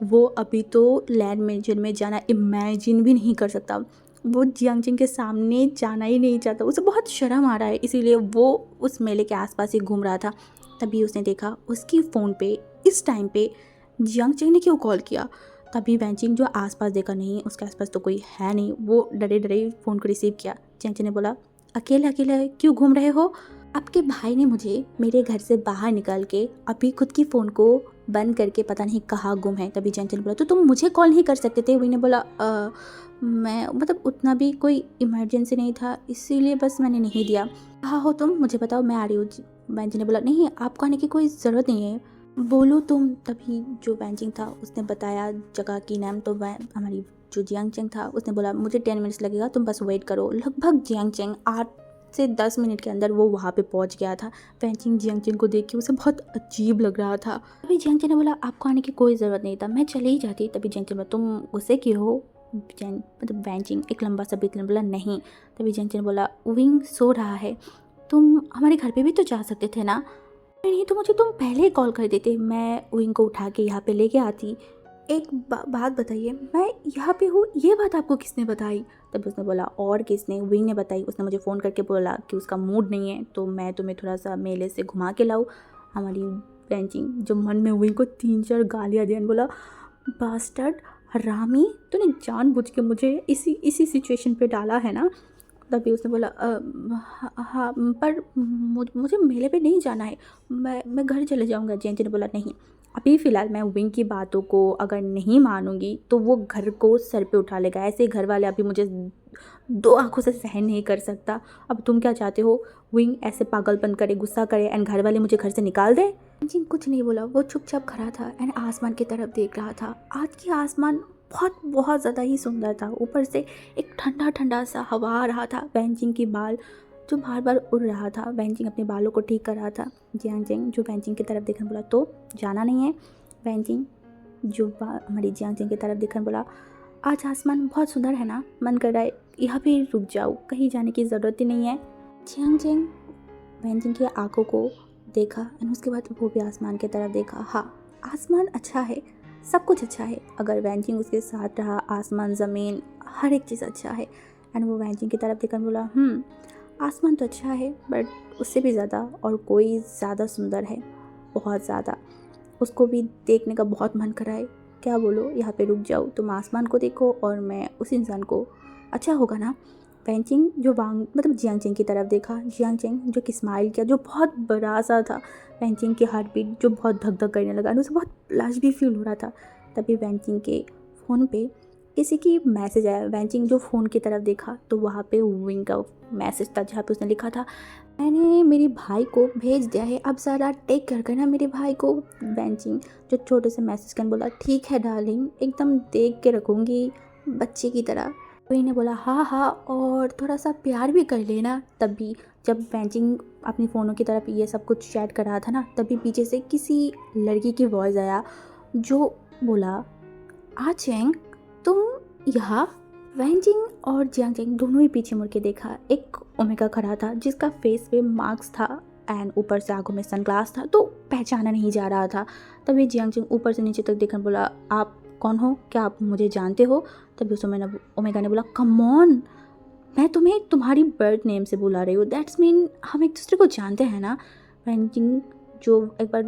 वो अभी तो लैंड मेजर में जाना इमेजिन भी नहीं कर सकता। वो जियांगजिंग के सामने जाना ही नहीं चाहता, उसे बहुत शर्म आ रहा है, इसीलिए वो उस मेले के आसपास ही घूम रहा था। तभी उसने देखा उसकी फ़ोन पे इस टाइम पे जियांगजिंग ने क्यों कॉल किया। तभी वैंचिंग जो आसपास देखा, नहीं उसके आसपास तो कोई है नहीं। वो डरे डरे फ़ोन को रिसीव किया। जियांगजिंग ने बोला, अकेले अकेले क्यों घूम रहे हो? आपके भाई ने मुझे मेरे घर से बाहर निकाल के अभी खुद की फ़ोन को बंद करके पता नहीं कहाँ गुम है। तभी जियांगजिंग ने बोला, तो तुम मुझे कॉल नहीं कर सकते थे? विंग ने बोला, मैं मतलब उतना भी कोई इमरजेंसी नहीं था, इसीलिए बस मैंने नहीं दिया। कहाँ हो तुम, मुझे बताओ, मैं आ रही हूँ। वैंजिंग ने बोला, नहीं आपको आने की कोई ज़रूरत नहीं है, बोलो तुम। तभी जो वैंजिंग था उसने बताया जगह की नाम, तो हमारी जो जियांगजिंग था उसने बोला, मुझे 10 मिनट्स लगेगा, तुम बस वेट करो। लगभग जियांगजिंग 8 से 10 मिनट के अंदर वो वहाँ पे पहुँच गया था। वैंजिंग जियांगजिंग को देख के उसे बहुत अजीब लग रहा था। तभी जियांगजिंग ने बोला, आपको आने की कोई ज़रूरत नहीं था, मैं चली ही जाती। तभी जियांगजिंग ने बोला, तुम गुस्से की हो? मतलब वैंजिंग एक लंबा सा बीत बोला, नहीं। तभी जियांगजिंग ने बोला, विंग सो रहा है, तुम हमारे घर पे भी तो जा सकते थे ना? नहीं तो मुझे तुम पहले ही कॉल कर देते, मैं विंग को उठा के यहाँ पे लेके आती। एक बात बताइए, मैं यहाँ पे हूँ ये बात आपको किसने बताई? तब उसने बोला, और किसने? विंग ने बताई। उसने मुझे फ़ोन करके बोला कि उसका मूड नहीं है, तो मैं तुम्हें थोड़ा सा मेले से घुमा के लाऊँ। हमारी बेंचिंग जो मन में विंग को 3-4 गालियाँ दिया, बोला, बास्टर्ड, हरामी, तूने जानबूझ के मुझे इसी सिचुएशन पे डाला है ना? तभी उसने बोला, हाँ पर मुझे मेले पे नहीं जाना है, मैं घर चले जाऊँगा। जयंती ने बोला, नहीं, अभी फ़िलहाल मैं विंग की बातों को अगर नहीं मानूंगी तो वो घर को सर पे उठा लेगा। ऐसे घर वाले अभी मुझे 2 आंखों से सहन नहीं कर सकता। अब तुम क्या चाहते हो? विंग ऐसे पागलपन करे, गुस्सा करे एंड घर वाले मुझे घर से निकाल दे? जिन कुछ नहीं बोला, वो चुपचाप खड़ा था एंड आसमान की तरफ देख रहा था। आज की आसमान बहुत ज़्यादा ही सुंदर था। ऊपर से एक ठंडा ठंडा सा हवा आ रहा था। वैंजिंग की बाल जो बार बार उड़ रहा था, वैंजिंग अपने बालों को ठीक कर रहा था। जियांगजिंग जो वैंजिंग की तरफ देखने बोला, तो जाना नहीं है? वैंजिंग जो हमारी जियांगजिंग की तरफ देखने बोला, आज आसमान बहुत सुंदर है ना, मन कर रहा है यहाँ पे रुक जाओ, कहीं जाने की ज़रूरत ही नहीं है। जियांगजिंग वैंजिंग की आंखों को देखा एंड उसके बाद वो भी आसमान की तरफ देखा। हाँ, आसमान अच्छा है, सब कुछ अच्छा है। अगर वैंजिंग उसके साथ रहा, आसमान, ज़मीन, हर एक चीज़ अच्छा है। एंड वो वैंजिंग की तरफ देखकर बोला, आसमान तो अच्छा है, बट उससे भी ज़्यादा और कोई ज़्यादा सुंदर है, बहुत ज़्यादा। उसको भी देखने का बहुत मन कर रहा है। क्या बोलो, यहाँ पे रुक जाओ, तुम आसमान को देखो और मैं उस इंसान को। अच्छा होगा ना? वैंजिंग जो मतलब जियांगजिंग की तरफ देखा। जियांगजिंग जो कि स्माइल किया, जो बहुत बड़ा सा था। वैंजिंग की हार्ट बीट जो बहुत धक धक करने लगा, उसे बहुत ब्लश भी फील हो रहा था। तभी वैंजिंग के फ़ोन पे किसी की मैसेज आया। वैंजिंग जो फ़ोन की तरफ देखा तो वहाँ पे विंग का मैसेज था, जहाँ पे उसने लिखा था, मैंने मेरे भाई को भेज दिया है, अब ज़रा टेक कर करना मेरे भाई को। वैंजिंग जो छोटे से मैसेज कर बोला, ठीक है डार्लिंग, एकदम देख के रखूँगी, बच्चे की तरह। विंग ने बोला, हाँ हाँ, और थोड़ा सा प्यार भी कर लेना। तभी जब वैंजिंग अपनी फ़ोनों की तरफ ये सब कुछ चैट कर रहा था ना, तभी पीछे से किसी लड़की की वॉइस आया जो बोला, चेंग तुम यहाँ? वैंजिंग और जियांगजिंग दोनों ही पीछे मुड़ के देखा। एक ओमेगा खड़ा था जिसका फेस पे मार्क्स था एंड ऊपर से आंखों में सनग्लास था तो पहचाना नहीं जा रहा था। तभी जियांग चेंग ऊपर से नीचे तक देखकर बोला, आप कौन हो, क्या आप मुझे जानते हो? तभी उस ओमेगा ने बोला, कम ऑन, मैं तुम्हें तुम्हारी बर्थ नेम से बुला रही हूँ, दैट्स मीन हम एक दूसरे को जानते हैं ना। वैंजिंग जो एक बार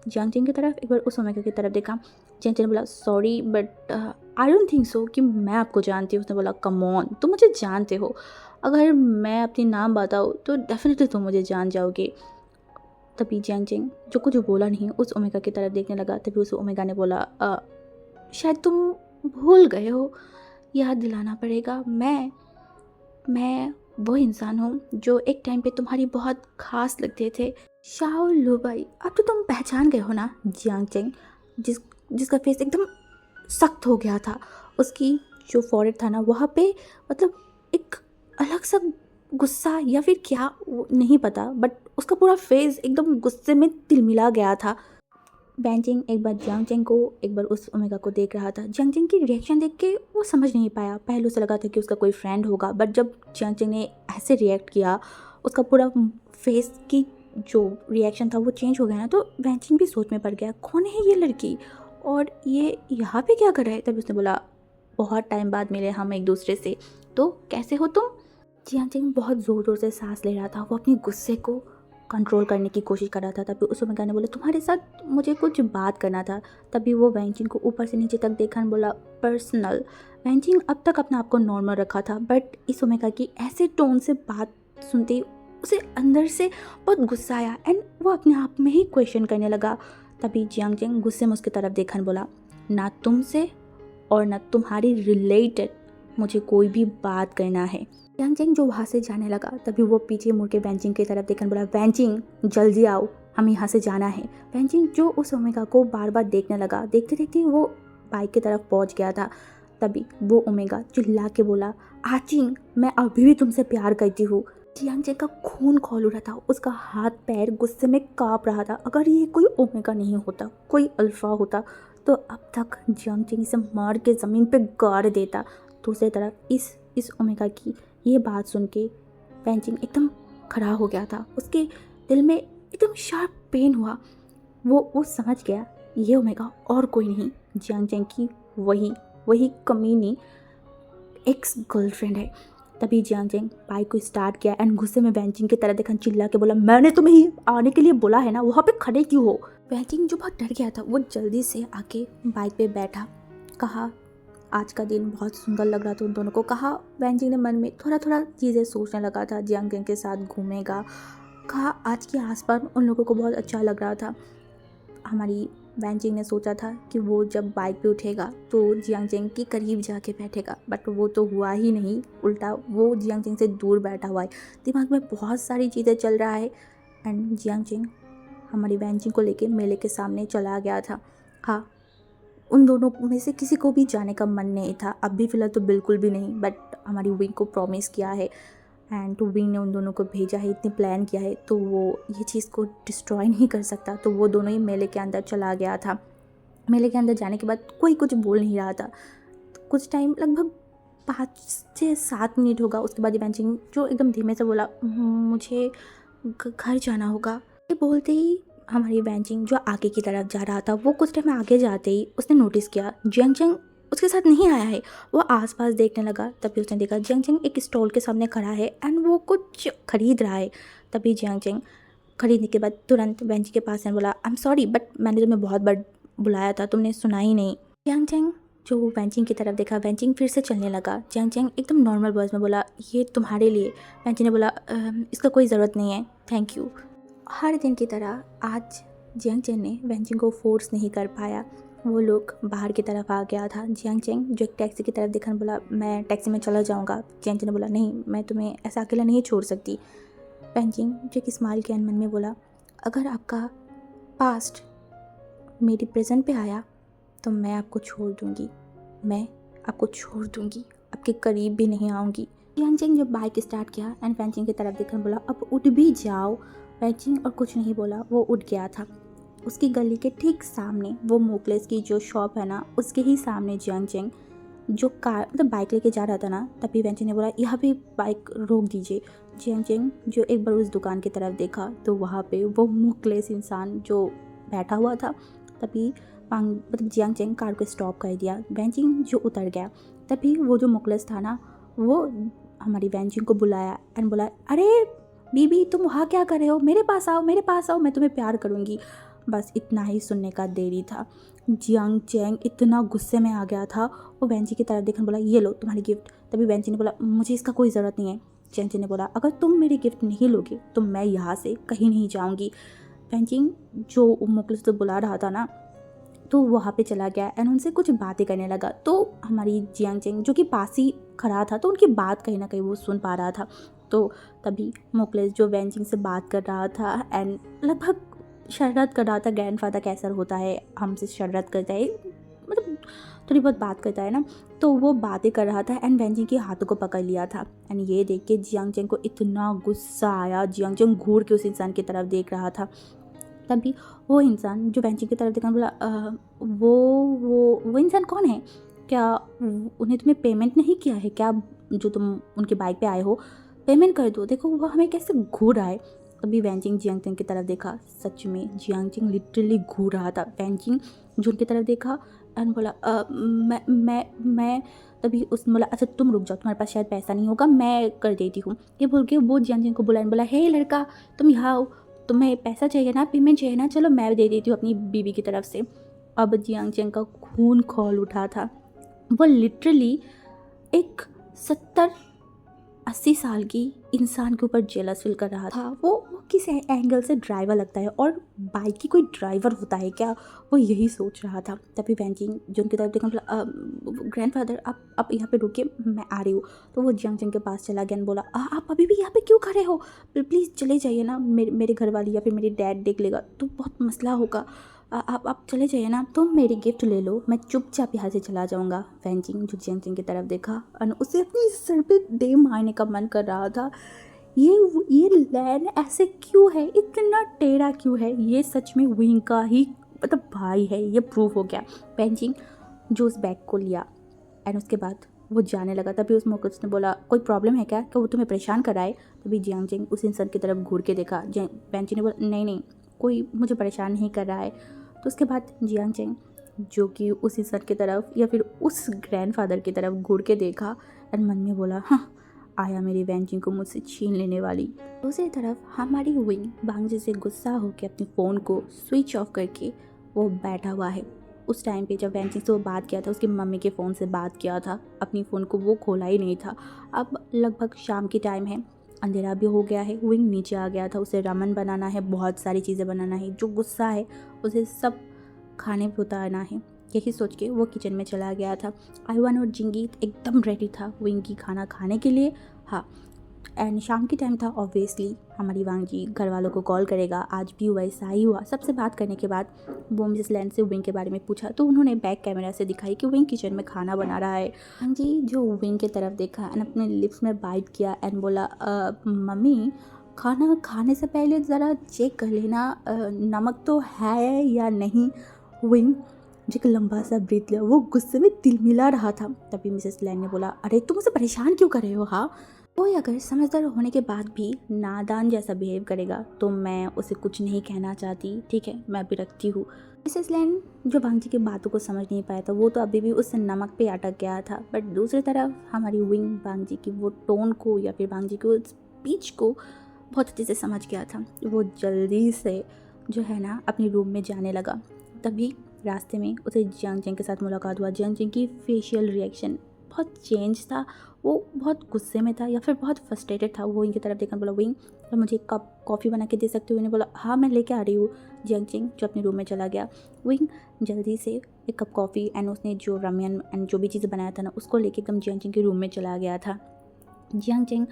जियांग चेंग की तरफ एक बार उस ओमेगा की तरफ देखा। जियांग चेंग ने बोला, sorry but I don't think so कि मैं आपको जानती हूँ। उसने बोला, कम ऑन, तुम मुझे जानते हो, अगर मैं अपनी नाम बताऊँ तो डेफिनेटली तुम मुझे जान जाओगे। तभी जियांग चेंग जो कुछ बोला नहीं उस ओमेगा की तरफ देखने लगा। तभी उस ओमेगा ने बोला, शायद तुम भूल गए हो, याद दिलाना पड़ेगा, मैं वो इंसान हूँ जो एक टाइम पे तुम्हारी बहुत खास लगते थे, शाओ लुबाई। अब तो तुम पहचान गए हो ना। जियांग चेंग जिसका फेस एकदम सख्त हो गया था, उसकी जो फॉरहेड था ना वहाँ पे मतलब एक अलग सा गुस्सा या फिर क्या वो नहीं पता, बट उसका पूरा फेस एकदम गुस्से में तिलमिला गया था। वैंजिंग एक बार जियांग चेंग को एक बार उस ओमेगा को देख रहा था। जियांग चेंग की रिएक्शन देख के वो समझ नहीं पाया, पहले उसे लगा था कि उसका कोई फ्रेंड होगा, बट जब जियांग चेंग ने ऐसे रिएक्ट किया, उसका पूरा फेस की जो रिएक्शन था वो चेंज हो गया ना, तो वैंजिंग भी सोच में पड़ गया, कौन है ये लड़की और ये यहाँ पे क्या कर रहा है। तभी उसने बोला, बहुत टाइम बाद मिले हम एक दूसरे से, तो कैसे हो तुम? जियांग चेंग बहुत ज़ोर ज़ोर से सांस ले रहा था, वो अपने गुस्से को कंट्रोल करने की कोशिश कर रहा था। तभी उस ओमेगा ने बोला, तुम्हारे साथ मुझे कुछ बात करना था। तभी वो वैंजिंग को ऊपर से नीचे तक देखा और बोला, पर्सनल। वैंजिंग अब तक अपने आप को नॉर्मल रखा था, बट इस ओमेगा की ऐसे टोन से बात सुनते ही उसे अंदर से बहुत गुस्सा आया एंड वो अपने आप में ही क्वेश्चन करने लगा। तभी जियांग चेंग गुस्से में उसकी तरफ देखा और बोला, ना तुमसे और ना तुम्हारी रिलेटेड मुझे कोई भी बात करना है। जियांग चेंग जो वहाँ से जाने लगा, तभी वो पीछे मुड़ के वैंजिंग की तरफ देखकर बोला, वैंजिंग जल्दी आओ, हम यहाँ से जाना है। वैंजिंग जो उस ओमेगा को बार बार देखने लगा, देखते देखते वो बाइक की तरफ पहुँच गया था। तभी वो ओमेगा चिल्ला के बोला, आचिंग, मैं अभी भी तुमसे प्यार करती हूँ। जियांग चेंग का खून खौल उठा था, उसका हाथ पैर गुस्से में काँप रहा था। अगर ये कोई ओमेगा नहीं होता, कोई अल्फा होता, तो अब तक जियांग चेंग इसे मार के ज़मीन पे गाड़ देता। दूसरी तरफ इस ओमेगा की ये बात सुन के वैंजिंग एकदम खड़ा हो गया था, उसके दिल में एकदम शार्प पेन हुआ। वो समझ गया ये ओमेगा और कोई नहीं, जियांग चेंग की वही कमीनी एक्स गर्लफ्रेंड है। तभी जियांग चेंग बाइक को स्टार्ट किया एंड गुस्से में वैंजिंग की तरह देखा, चिल्ला के बोला, मैंने तुम्हें ही आने के लिए बोला है ना, वहाँ पे खड़े क्यों हो? वैंजिंग जो बहुत डर गया था वो जल्दी से आके बाइक पे बैठा, कहा, आज का दिन बहुत सुंदर लग रहा था उन दोनों को। कहा वैंजिंग ने मन में थोड़ा थोड़ा चीज़ें सोचने लगा था, जियांग चेंग के साथ घूमेगा। कहा आज के आसपास उन लोगों को बहुत अच्छा लग रहा था। हमारी वैंजिंग ने सोचा था कि वो जब बाइक पे उठेगा तो जियांग चेंग के करीब जाके बैठेगा, बट वो तो हुआ ही नहीं, उल्टा वो जियांग चेंग से दूर बैठा हुआ है। दिमाग में बहुत सारी चीज़ें चल रहा है एंड जियांग चेंग हमारी वैंजिंग को लेके मेले के सामने चला गया था। हाँ, उन दोनों में से किसी को भी जाने का मन नहीं था, अब भी फ़िलहाल तो बिल्कुल भी नहीं, बट हमारी विंग को प्रॉमिस किया है एंड विंग ने उन दोनों को भेजा है, इतने प्लान किया है, तो वो ये चीज़ को डिस्ट्रॉय नहीं कर सकता। तो वो दोनों ही मेले के अंदर चला गया था। मेले के अंदर जाने के बाद कोई कुछ बोल नहीं रहा था। तो कुछ टाइम लगभग 5 से 7 मिनट होगा, उसके बाद वैंजिंग जो एकदम धीमे से बोला, मुझे घर जाना होगा। ये बोलते ही हमारी वैंजिंग जो आगे की तरफ जा रहा था, वो कुछ टाइम आगे जाते ही उसने नोटिस किया जियांग चेंग उसके साथ नहीं आया है। वो आसपास देखने लगा, तभी उसने देखा जियांग चेंग एक स्टॉल के सामने खड़ा है एंड वो कुछ खरीद रहा है। तभी जियांग चेंग खरीदने के बाद तुरंत वैंजिंग के पास बोला, आई एम सॉरी बट मैंने तुम्हें बहुत बार बुलाया था, तुमने सुना ही नहीं। जियांग चेंग जो वैंजिंग की तरफ देखा, वैंजिंग फिर से चलने लगा। जियांग चेंग एकदम नॉर्मल वॉइस में बोला, ये तुम्हारे लिए। वैंजिंग ने बोला, इसका कोई ज़रूरत नहीं है, थैंक यू। हर दिन की तरह आज जियांग चेंग ने वैंजिंग को फोर्स नहीं कर पाया, वो लोग बाहर की तरफ आ गया था। जियांग चेंग जो एक टैक्सी की तरफ देखा बोला, मैं टैक्सी में चला जाऊंगा। जियांग चेंग ने बोला, नहीं, मैं तुम्हें ऐसा अकेला नहीं छोड़ सकती। वैंजिंग जो एक स्माइल के मन में बोला, अगर आपका पास्ट मेरी प्रेजेंट पे आया तो मैं आपको छोड़ दूंगी, मैं आपको छोड़ दूंगी, आपके करीब भी नहीं आऊँगी। जियांग चेंग जब बाइक स्टार्ट किया एंड वैंजिंग की तरफ देखकर बोला, अब उठ भी जाओ। वैंजिंग और कुछ नहीं बोला, वो उठ गया था। उसकी गली के ठीक सामने वो मोकलेस की जो शॉप है ना, उसके ही सामने जियांग चेंग जो कार मतलब बाइक लेके जा रहा था ना, तभी वेंची ने बोला यहाँ पे बाइक रोक दीजिए। जियांग चेंग जो एक बार उस दुकान की तरफ देखा तो वहाँ पे वो मुखलेस इंसान जो बैठा हुआ था। तभी मतलब जियांग चेंग कार को स्टॉप कर दिया। वेंचिंग जो उतर गया, तभी वो जो मुखलेस था ना, वो हमारी वेंचिंग को बुलाया एंड बोला, अरे बीबी तुम वहाँ क्या कर रहे हो, मेरे पास आओ, मेरे पास आओ, मैं तुम्हें प्यार करूँगी। बस इतना ही सुनने का देरी था। जियांग चेंग इतना गुस्से में आ गया था, वो वेंची की तरफ देखने बोला, ये लो तुम्हारी गिफ्ट। तभी वेंची ने बोला, मुझे इसका कोई ज़रूरत नहीं है। जियांग ने बोला, अगर तुम मेरी गिफ्ट नहीं लोगे तो मैं यहाँ से कहीं नहीं जाऊँगी। वेंचिंग जो मुखलिस से बुला रहा था ना, तो वहाँ पे चला गया एंड उनसे कुछ बातें करने लगा। तो हमारी जियांग चेंग जो कि पास ही खड़ा था, तो उनकी बात कहीं ना कहीं वो सुन पा रहा था। तो तभी मुखलिस जो वेंचिंग से बात कर रहा था एंड लगभग शर्रत कर रहा था, ग्रैंडफादर कैसा होता है, हमसे शर्रत करता है, मतलब थोड़ी बहुत बात करता है ना, तो वो बातें कर रहा था एंड वेंचिंग के हाथों को पकड़ लिया था। एंड ये देख के जियांग चेंग को इतना गुस्सा आया। जियांग चेंग घूर के उस इंसान की तरफ देख रहा था। तभी वो इंसान जो वेंचिंग की तरफ देखा बोला, वो इंसान कौन है, क्या उन्हें तुम्हें पेमेंट नहीं किया है क्या, जो तुम उनकी बाइक पे आए हो, पेमेंट कर दो, देखो वो हमें कैसे घूर रहा है। तभी वेंचिंग जियांग चेंग की तरफ देखा, सच में जियांग चेंग लिटरली घूर रहा था। वेंचिंग जो उनकी तरफ देखा एंड बोला, मैं तभी उसने बोला, अच्छा तुम रुक जाओ, तुम्हारे पास शायद पैसा नहीं होगा, मैं कर देती हूँ। ये बोल के वो जियांग चेंग को बुलाया, बोला, हे लड़का तुम यहाँ आओ, तुम्हें पैसा चाहिए ना, पेमेंट चाहिए ना, चलो मैं दे देती हूँ अपनी बीवी की तरफ से। अब जियांग चेंग का खून खौल उठा था। वो लिटरली एक 70-80 साल की इंसान के ऊपर जेलस फील कर रहा था। वो किस एंगल से ड्राइवर लगता है और बाइक की कोई ड्राइवर होता है क्या, वो यही सोच रहा था। तभी वेंचिंग जो उनकी तरफ देखा, बोला, ग्रैंडफादर आप यहाँ पे रुकिए, मैं आ रही हूँ। तो वो जियांग चेंग के पास चला गया और बोला, आप अभी भी यहाँ पे क्यों खड़े हो, प्लीज़ चले जाइए ना, मेरे घर वाली या फिर मेरी डैड देख लेगा तो बहुत मसला होगा, आप चले जाइए ना, तुम मेरी गिफ्ट ले लो, मैं चुपचाप यहाँ से चला जाऊँगा। वेंचिंग जो जियांग चेंग की तरफ देखा और उसे अपनी सर पे दे मारने का मन कर रहा था। ये लैन ऐसे क्यों है, इतना टेढ़ा क्यों है, ये सच में विंग का ही मतलब भाई है, ये प्रूव हो गया। वेंचिंग जो उस बैग को लिया एंड उसके बाद वो जाने लगा। तभी उस मौके उसने बोला, कोई प्रॉब्लम है क्या वो तुम्हें परेशान कराए। तभी जियांग चेंग उस इंसान की तरफ घूर के देखा। वेंचिंग ने बोला, नहीं कोई मुझे परेशान नहीं कर रहा है। तो उसके बाद जियांग चेंग जो कि उस इंसान की तरफ या फिर उस ग्रैंडफादर की तरफ घूर के देखा एंड मन में बोला, हाँ आया मेरी वेंचिंग को मुझसे छीन लेने वाली। दूसरी तरफ हमारी विंग बांगजी से गुस्सा होकर अपने फ़ोन को स्विच ऑफ करके वो बैठा हुआ है। उस टाइम पे जब वेंचिंग से वो बात किया था, उसकी मम्मी के फ़ोन से बात किया था, अपनी फ़ोन को वो खोला ही नहीं था। अब लगभग शाम की टाइम है, अंधेरा भी हो गया है। विंग नीचे आ गया था, उसे रामेन बनाना है, बहुत सारी चीज़ें बनाना है, जो गुस्सा है उसे सब खाने पे उतारना है। यही सोच के वो किचन में चला गया था। आईवान और जिंगी एकदम रेडी था विंग की खाना खाने के लिए। हाँ, एंड शाम की टाइम था, ऑब्वियसली हमारी वांग जी घर वालों को कॉल करेगा। आज भी वैसा ही हुआ। सबसे बात करने के बाद वो मिसेस लैन से विंग के बारे में पूछा, तो उन्होंने बैक कैमरा से दिखाई कि विंग किचन में खाना बना रहा है। वांग जी जो विंग की तरफ देखा एंड अपने लिप्स में बाइट किया एंड बोला, मम्मी खाना खाने से पहले ज़रा चेक कर लेना नमक तो है या नहीं। विंग जो एक लंबा सा ब्रीथ लिया, वो गुस्से में तिलमिला रहा था। तभी मिसेस लैन ने बोला, अरे तुम उसे परेशान क्यों कर रहे हो। हाँ, कोई अगर समझदार होने के बाद भी नादान जैसा बिहेव करेगा तो मैं उसे कुछ नहीं कहना चाहती, ठीक है, मैं अभी रखती हूँ। मिसेस लैन जो वांग जी की बातों को समझ नहीं पाया था, वो तो अभी भी उस नमक पे अटक गया था। बट दूसरी तरफ हमारी विंग वांग जी की वो टोन को या फिर वांग जी की स्पीच को बहुत अच्छे से समझ गया था। वो जल्दी से जो है ना अपनी रूम में जाने लगा। तभी रास्ते में उसे जियांग चेंग के साथ मुलाकात हुआ। जियांग चेंग की फेशियल रिएक्शन बहुत चेंज था, वो बहुत गुस्से में था या फिर बहुत फ्रस्ट्रेटेड था। वो इनकी तरफ देखकर बोला, विंग तो मुझे एक कप कॉफ़ी बना के दे सकते हो। इन्हें बोला, हाँ मैं लेके आ रही हूँ। जियांग चेंग जो अपने रूम में चला गया। विंग जल्दी से एक कप कॉफ़ी एंड उसने जो रामेन एंड जो भी चीज़ें बनाया था ना, उसको लेके एकदम जियांग चेंग के रूम में चला गया था। जियांग चेंग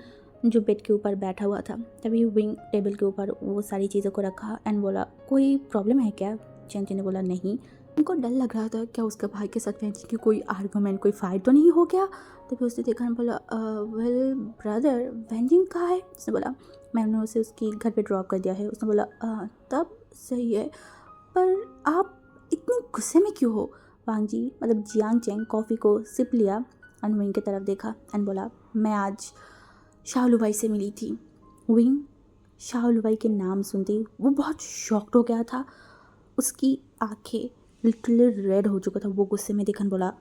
जो बेड के ऊपर बैठा हुआ था, तभी विंग टेबल के ऊपर वो सारी चीज़ों को रखा एंड बोला, कोई प्रॉब्लम है क्या। जियांग चेंग ने बोला, नहीं। उनको डर लग रहा था क्या उसके भाई के साथ वेंचिंग की कोई आर्गूमेंट, कोई फाइट तो नहीं हो गया। तभी उसने देखा और बोला, वेल ब्रदर वेंचिंग कहाँ है। उसने बोला, मैंने उसे उसकी घर पे ड्रॉप कर दिया है। उसने बोला, तब सही है, पर आप इतने गुस्से में क्यों हो। वांग जी मतलब जियांग चेंग कॉफ़ी को सिप लिया एंड विंग की तरफ देखा एंड बोला, मैं आज शाओलुबाई से मिली थी। विंग शाओलुबाई के नाम सुनते ही वो बहुत शॉक्ड हो गया था। उसकी आंखें लिटरली रेड हो चुका था। वो गुस्से में देखन बोला,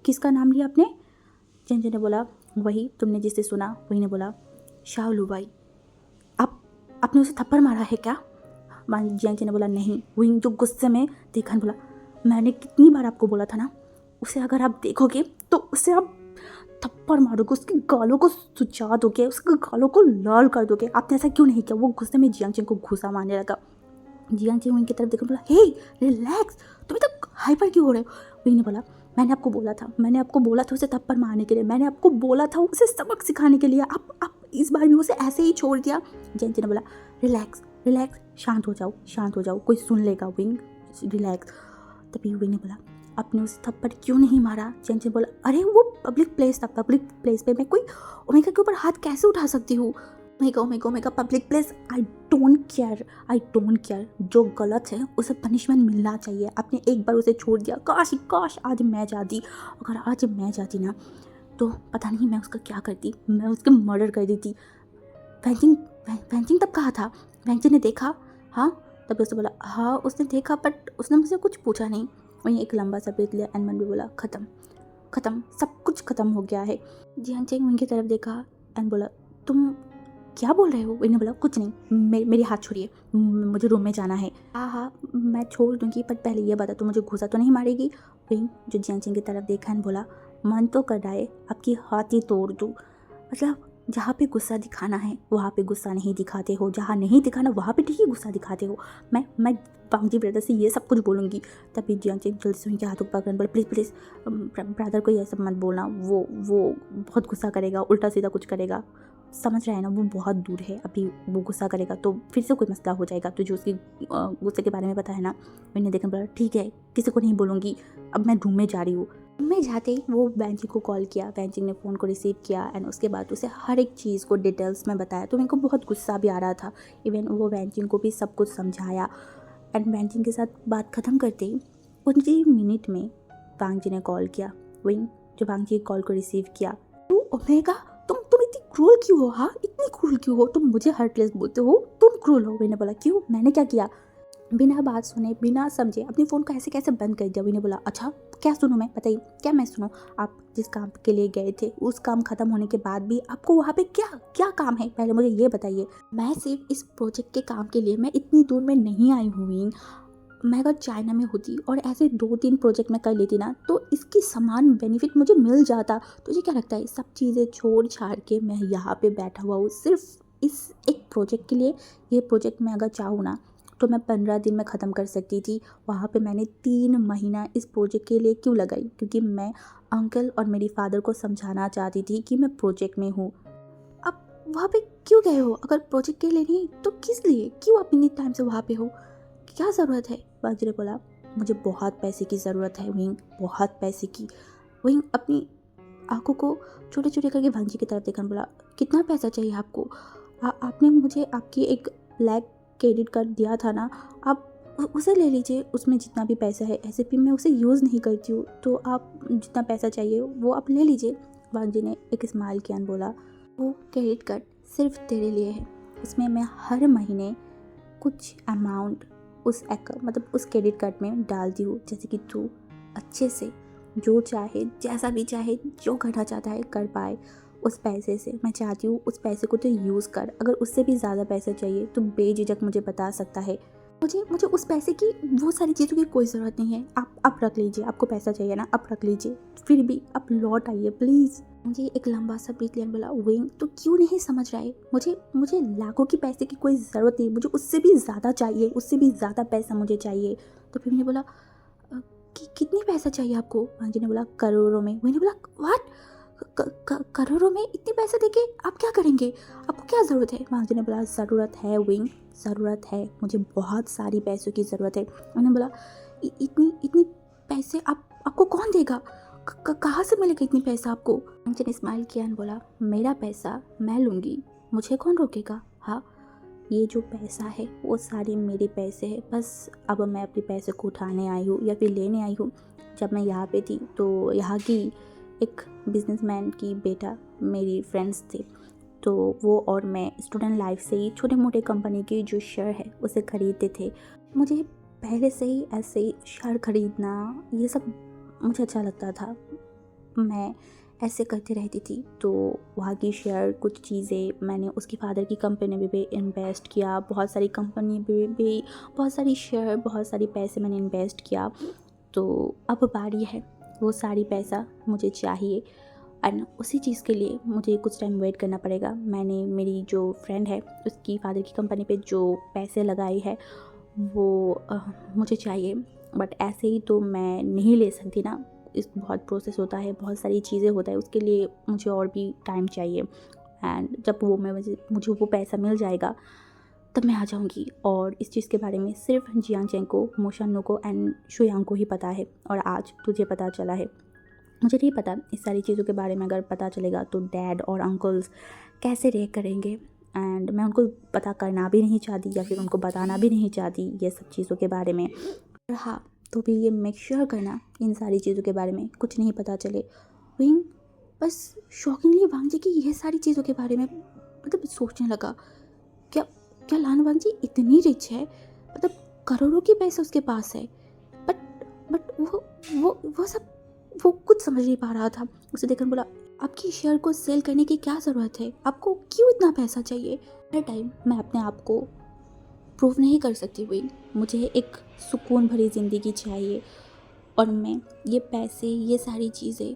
किसका नाम लिया आपने? चेंचन ने बोला, वही तुमने जिसे सुना। वही ने बोला, शाओलुबाई। आपने उसे थप्पड़ मारा है क्या? जियांग ने बोला, नहीं। विंग जो गुस्से में देखन बोला, मैंने कितनी बार आपको बोला था ना, उसे अगर आप देखोगे तो उसे आप थप्पड़ मारोगे, उसके गालों को सुचा दोगे, उसके गालों को लाल कर दोगे। आपने ऐसा क्यों नहीं किया? वो गुस्से में जियांग को घूसा मारने लगा। जियांग विंग की तरफ देखकर बोला, हे रिलैक्स, तुम तो हाइपर क्यों हो रहे हो? विंग ने बोला, मैंने आपको बोला था उसे थप्पड़ मारने के लिए, मैंने आपको बोला था उसे सबक सिखाने के लिए, आप इस बार भी उसे ऐसे ही छोड़ दिया। जियांग ने बोला, रिलैक्स, शांत हो जाओ, कोई सुन लेगा। Wing relax. तभी विंग ने बोला, आपने उसे थप्पड़ क्यों नहीं मारा? जियांग बोला, अरे वो पब्लिक प्लेस था, पब्लिक प्लेस पे मैं कोई ओमेगा के ऊपर हाथ कैसे उठा सकती हूँ? Omega public place, I don't care. जो गलत है उसे पनिशमेंट मिलना चाहिए। आपने एक बार उसे छोड़ दिया। काश आज मैं जाती। अगर आज मैं जाती ना तो पता नहीं मैं उसका क्या करती। मैं उसके मर्डर कर देती। वैंचिंग तब कहा था? वैंचिंग ने देखा? हाँ। तभी उसने बोला, हाँ उसने देखा, बट उसने मुझसे कुछ पूछा नहीं। वहीं एक लंबा सा ब्रेक लिया। एंड मन भी बोला, खत्म, सब कुछ खत्म हो गया है। जियांग चेंग उनकी तरफ देखा एंड बोला, तुम क्या बोल रहे हो? इन्हें बोला, कुछ नहीं, मेरे हाथ छोड़िए, मुझे रूम में जाना है। हाँ मैं छोड़ दूंगी, पर पहले ये बता, तू मुझे घुसा तो नहीं मारेगी? विंग जो जियांग चेंग की तरफ देखा एंड बोला, मन तो कर रहा है आपकी हाथ ही तोड़ दूँ। मतलब जहाँ पे गुस्सा दिखाना है वहाँ पे गुस्सा नहीं दिखाते हो, जहाँ नहीं दिखाना वहाँ पे ठीक ही गुस्सा दिखाते हो। मैं वांगजी ब्रदर से ये सब कुछ बोलूँगी। तभी जियांग चेंग जल्दी से उनके हाथों को पकड़ बोले, प्लीज़ ब्रदर को ये सब मत बोलना, वो बहुत गुस्सा करेगा, उल्टा सीधा कुछ करेगा। समझ रहा है ना, वो बहुत दूर है, अभी वो गुस्सा करेगा तो फिर से कोई मसला हो जाएगा। तुझे उसकी गुस्से के बारे में पता है ना? मैंने देखा, बोला, ठीक है, किसी को नहीं बोलूँगी, अब मैं रूम में जा रही हूँ। मैं जाते ही वो वैंचिंग को कॉल किया। वैंचिंग ने फ़ोन को रिसीव किया एंड उसके बाद उसे हर एक चीज़ को डिटेल्स में बताया। तो मेरे को बहुत गुस्सा भी आ रहा था। इवन वो वैंचिंग को भी सब कुछ समझाया। एंड वैंचिंग के साथ बात ख़त्म करते ही 15 मिनट में वांग जी ने कॉल किया। विंग जो वांग जी की कॉल को रिसीव किया, तू ओमेगा, तुम इतनी क्रूल क्यों हो? हाँ, इतनी क्रूल क्यों हो? तुम मुझे हर्टलेस बोलते हो, तुम क्रूल हो। विंग ने बोला, क्यों, मैंने क्या किया? बिना बात सुने, बिना समझे अपने फ़ोन को ऐसे कैसे बंद कर दिया? विंग ने बोला, अच्छा क्या सुनूं मैं? बताइए क्या मैं सुनूं? आप जिस काम के लिए गए थे उस काम खत्म होने के बाद भी आपको वहाँ पे क्या काम है, पहले मुझे ये बताइए। मैं सिर्फ इस प्रोजेक्ट के काम के लिए मैं इतनी दूर में नहीं आई हूँ विंग। मैं अगर चाइना में होती और ऐसे 2-3 प्रोजेक्ट में कर लेती ना तो इसकी समान बेनिफिट मुझे मिल जाता। तुझे क्या लगता है सब चीज़ें छोड़ छाड़ के मैं यहाँ पे बैठा हुआ हूँ सिर्फ इस एक प्रोजेक्ट के लिए? ये प्रोजेक्ट मैं अगर चाहूँ ना तो मैं 15 दिन में ख़त्म कर सकती थी। वहाँ पे मैंने 3 महीना इस प्रोजेक्ट के लिए क्यों लगाई? क्योंकि मैं अंकल और मेरी फादर को समझाना चाहती थी कि मैं प्रोजेक्ट में हूँ। अब वहाँ पे क्यों गए हो? अगर प्रोजेक्ट के लिए नहीं तो किस लिए? क्यों आप इतने टाइम से वहाँ पे हो? क्या ज़रूरत है? वांग ने बोला, मुझे बहुत पैसे की ज़रूरत है विंग, बहुत पैसे की। विंग अपनी आंखों को छोटे छोटे करके वांग जी की तरफ देखकर बोला, कितना पैसा चाहिए आपको? आपने मुझे आपकी एक ब्लैक क्रेडिट कार्ड दिया था ना, आप उसे ले लीजिए, उसमें जितना भी पैसा है। ऐसे भी मैं उसे यूज़ नहीं करती हूँ, तो आप जितना पैसा चाहिए वो आप ले लीजिए। वांग जी ने एक स्माइल किया और बोला, वो क्रेडिट कार्ड सिर्फ तेरे लिए है, इसमें मैं हर महीने कुछ अमाउंट मतलब उस क्रेडिट कार्ड में डालती हूँ, जैसे कि तू अच्छे से जो चाहे, जैसा भी चाहे, जो करना चाहता है कर पाए उस पैसे से। मैं चाहती हूँ उस पैसे को तो यूज़ कर। अगर उससे भी ज़्यादा पैसा चाहिए तो बेझिझक मुझे बता सकता है। मुझे उस पैसे की वो सारी चीज़ों की कोई ज़रूरत नहीं है। आप रख लीजिए, आपको पैसा चाहिए ना, आप रख लीजिए, फिर भी आप लौट आइए प्लीज़। मुझे एक लंबा सा ब्रीथ लिया, बोला, विंग तो क्यों नहीं समझ रहा है? मुझे लाखों की पैसे की कोई ज़रूरत नहीं, मुझे उससे भी ज़्यादा चाहिए, उससे भी ज़्यादा पैसा मुझे चाहिए। तो फिर मैंने बोला, कितनी पैसा चाहिए आपको? वांग ने बोला, करोड़ों में। मैंने बोला, व्हाट? करोड़ों में? इतने पैसे देके आप क्या करेंगे? आपको क्या ज़रूरत है? वांग जी ने बोला, ज़रूरत है विंग, ज़रूरत है, मुझे बहुत सारी पैसों की ज़रूरत है। मैंने बोला, इतनी पैसे आपको कौन देगा? कहाँ से मिलेगा इतनी पैसा आपको? वांग जी ने स्माइल किया और बोला, मेरा पैसा मैं लूँगी, मुझे कौन रोकेगा? हाँ, ये जो पैसा है वो सारे मेरे पैसे हैं, बस अब मैं अपने पैसे को उठाने आई हूँ या फिर लेने आई हूँ। जब मैं यहाँ पे थी तो यहाँ की एक बिजनेसमैन की बेटा मेरी फ्रेंड्स थे, तो वो और मैं स्टूडेंट लाइफ से ही छोटे मोटे कंपनी की जो शेयर है उसे खरीदते थे। मुझे पहले से ही ऐसे शेयर खरीदना ये सब मुझे अच्छा लगता था, मैं ऐसे करती रहती थी। तो वहाँ की शेयर कुछ चीज़ें मैंने उसके फादर की कंपनी में भी इन्वेस्ट किया, बहुत सारी कंपनी में भी बहुत सारी शेयर, बहुत सारी पैसे मैंने इन्वेस्ट किया। तो अब बारी है, वो सारी पैसा मुझे चाहिए एंड उसी चीज़ के लिए मुझे कुछ टाइम वेट करना पड़ेगा। मैंने मेरी जो फ्रेंड है उसकी फादर की कंपनी पे जो पैसे लगाई है वो मुझे चाहिए, बट ऐसे ही तो मैं नहीं ले सकती ना। इस बहुत प्रोसेस होता है, बहुत सारी चीज़ें होता है, उसके लिए मुझे और भी टाइम चाहिए। एंड जब वो मुझे वो पैसा मिल जाएगा तब मैं आ जाऊँगी। और इस चीज़ के बारे में सिर्फ जियांग चैंग को, मोशन को एंड शुयांग को ही पता है, और आज तुझे पता चला है। मुझे नहीं पता इस सारी चीज़ों के बारे में अगर पता चलेगा तो डैड और अंकल्स कैसे रिएक्ट करेंगे, एंड मैं उनको पता करना भी नहीं चाहती या फिर उनको बताना भी नहीं चाहती ये सब चीज़ों के बारे में। और हाँ, तो भी ये मेक श्योर करना इन सारी चीज़ों के बारे में कुछ नहीं पता चले। विंग बस शॉकिंगली वांग जी की ये सारी चीज़ों के बारे में मतलब सोचने लगा, क्या क्या लान वांग जी इतनी रिच है, मतलब करोड़ों की पैसे उसके पास है, बट वो सब वो कुछ समझ नहीं पा रहा था। उसे देखकर बोला, आपकी शेयर को सेल करने की क्या ज़रूरत है, आपको क्यों इतना पैसा चाहिए? हर टाइम मैं अपने आप को प्रूव नहीं कर सकती हुई, मुझे एक सुकून भरी ज़िंदगी चाहिए, और मैं ये पैसे, ये सारी चीज़ें,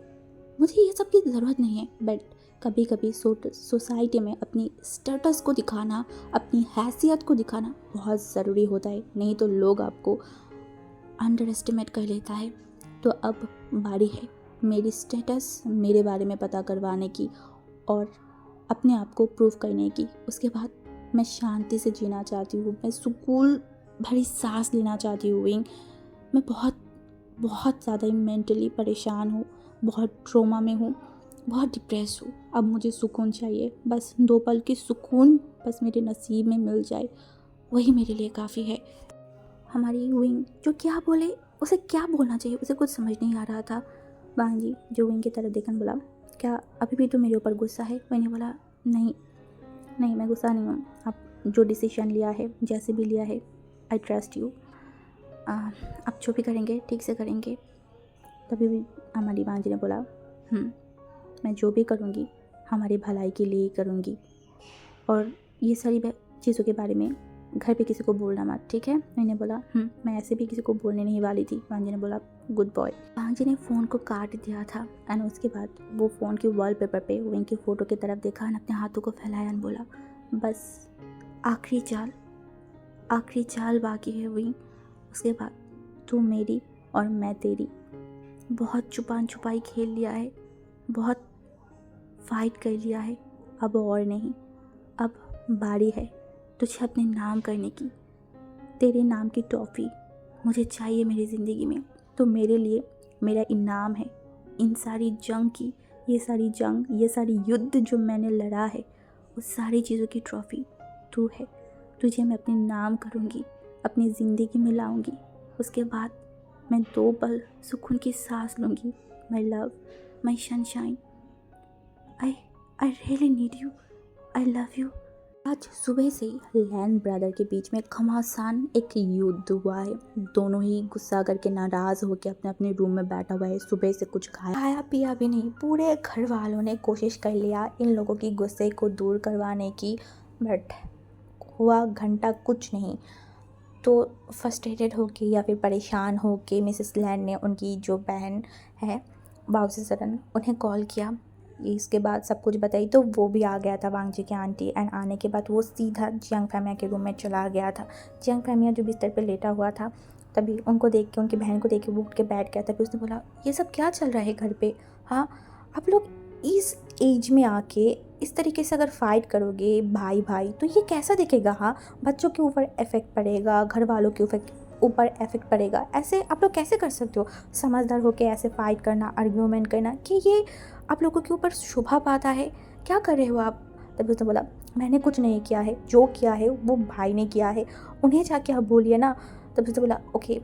मुझे ये सब की ज़रूरत नहीं है। बट कभी कभी सोसाइटी में अपनी स्टेटस को दिखाना, अपनी हैसियत को दिखाना बहुत ज़रूरी होता है, नहीं तो लोग आपको अंडर एस्टिमेट कर लेता है। तो अब बारी है मेरी स्टेटस, मेरे बारे में पता करवाने की और अपने आप को प्रूव करने की। उसके बाद मैं शांति से जीना चाहती हूँ, मैं सुकून भरी सांस लेना चाहती हूँ। मैं बहुत बहुत ज़्यादा ही मेंटली परेशान हूँ, बहुत ट्रोमा में हूँ, बहुत डिप्रेस हूँ। अब मुझे सुकून चाहिए, बस 2 पल की सुकून बस मेरे नसीब में मिल जाए, वही मेरे लिए काफ़ी है। हमारी विंग जो क्या बोले, उसे क्या बोलना चाहिए, उसे कुछ समझ नहीं आ रहा था। वांग जी जो विंग की तरफ देखकर बोला, क्या अभी भी तो मेरे ऊपर गुस्सा है? मैंने बोला, नहीं नहीं, मैं गुस्सा नहीं हूँ, आप जो डिसीजन लिया है, जैसे भी लिया है, आई ट्रस्ट यू, आप जो भी करेंगे ठीक से करेंगे। तभी भी हमारी वांग जी ने बोला, मैं जो भी करूँगी हमारी भलाई के लिए ही करूँगी, और ये सारी चीज़ों के बारे में घर पे किसी को बोलना मत, ठीक है? मैंने बोला, मैं ऐसे भी किसी को बोलने नहीं वाली थी। वांग जी ने बोला, गुड बॉय। वांग जी ने फ़ोन को काट दिया था एंड उसके बाद वो फ़ोन के वॉलपेपर पे विंग की फ़ोटो की तरफ देखा और अपने हाथों को फैलाया और बोला, बस आखिरी चाल बाकी है विंग, उसके बाद तू मेरी और मैं तेरी। बहुत छुपान छुपाई खेल लिया है, बहुत फाइट कर लिया है, अब और नहीं। अब बारी है तुझे अपने नाम करने की, तेरे नाम की टॉफ़ी मुझे चाहिए मेरी ज़िंदगी में। तो मेरे लिए मेरा इनाम है इन सारी जंग की, ये सारी युद्ध जो मैंने लड़ा है, उस सारी चीज़ों की ट्रॉफ़ी तू है। तुझे मैं अपने नाम करूँगी, अपनी ज़िंदगी में लाऊँगी। उसके बाद मैं 2 पल सुकून की सांस लूँगी। My love, my sunshine, I really need you, I love you. आज सुबह से ही लैन ब्रदर के बीच में घमासान एक युद्ध हुआ है। दोनों ही गुस्सा करके नाराज़ होकर अपने अपने रूम में बैठा हुआ है। सुबह से कुछ खाया पिया भी नहीं। पूरे घर वालों ने कोशिश कर लिया इन लोगों की गुस्से को दूर करवाने की, बट हुआ घंटा कुछ नहीं। तो फ्रस्ट्रेटेड होके या फिर परेशान होके मिसेस लैन ने उनकी जो बहन है बाउ से सरन, उन्हें कॉल किया। इसके बाद सब कुछ बताई तो वो भी आ गया था, वांग जी की आंटी। एंड आने के बाद वो सीधा जियांग फैमिया के रूम में चला गया था। जियांग फैमिया जो बिस्तर पे लेटा हुआ था, तभी उनको देख के, उनकी बहन को देख के वो उठ के बैठ गया। तभी उसने बोला, ये सब क्या चल रहा है घर पे? हाँ, आप लोग इस एज में आके इस तरीके से अगर फाइट करोगे भाई भाई, तो ये कैसा दिखेगा? हाँ, बच्चों के ऊपर इफेक्ट पड़ेगा, घर वालों के ऊपर इफेक्ट पड़ेगा। ऐसे आप लोग कैसे कर सकते हो? समझदार होकर ऐसे फाइट करना, आर्ग्यूमेंट करना, कि ये आप लोगों के ऊपर शोभा पाता है? क्या कर रहे हो आप? तभी उसने बोला, मैंने कुछ नहीं किया है, जो किया है वो भाई ने किया है, उन्हें जाके आप बोलिए ना। तब से तो बोला ओके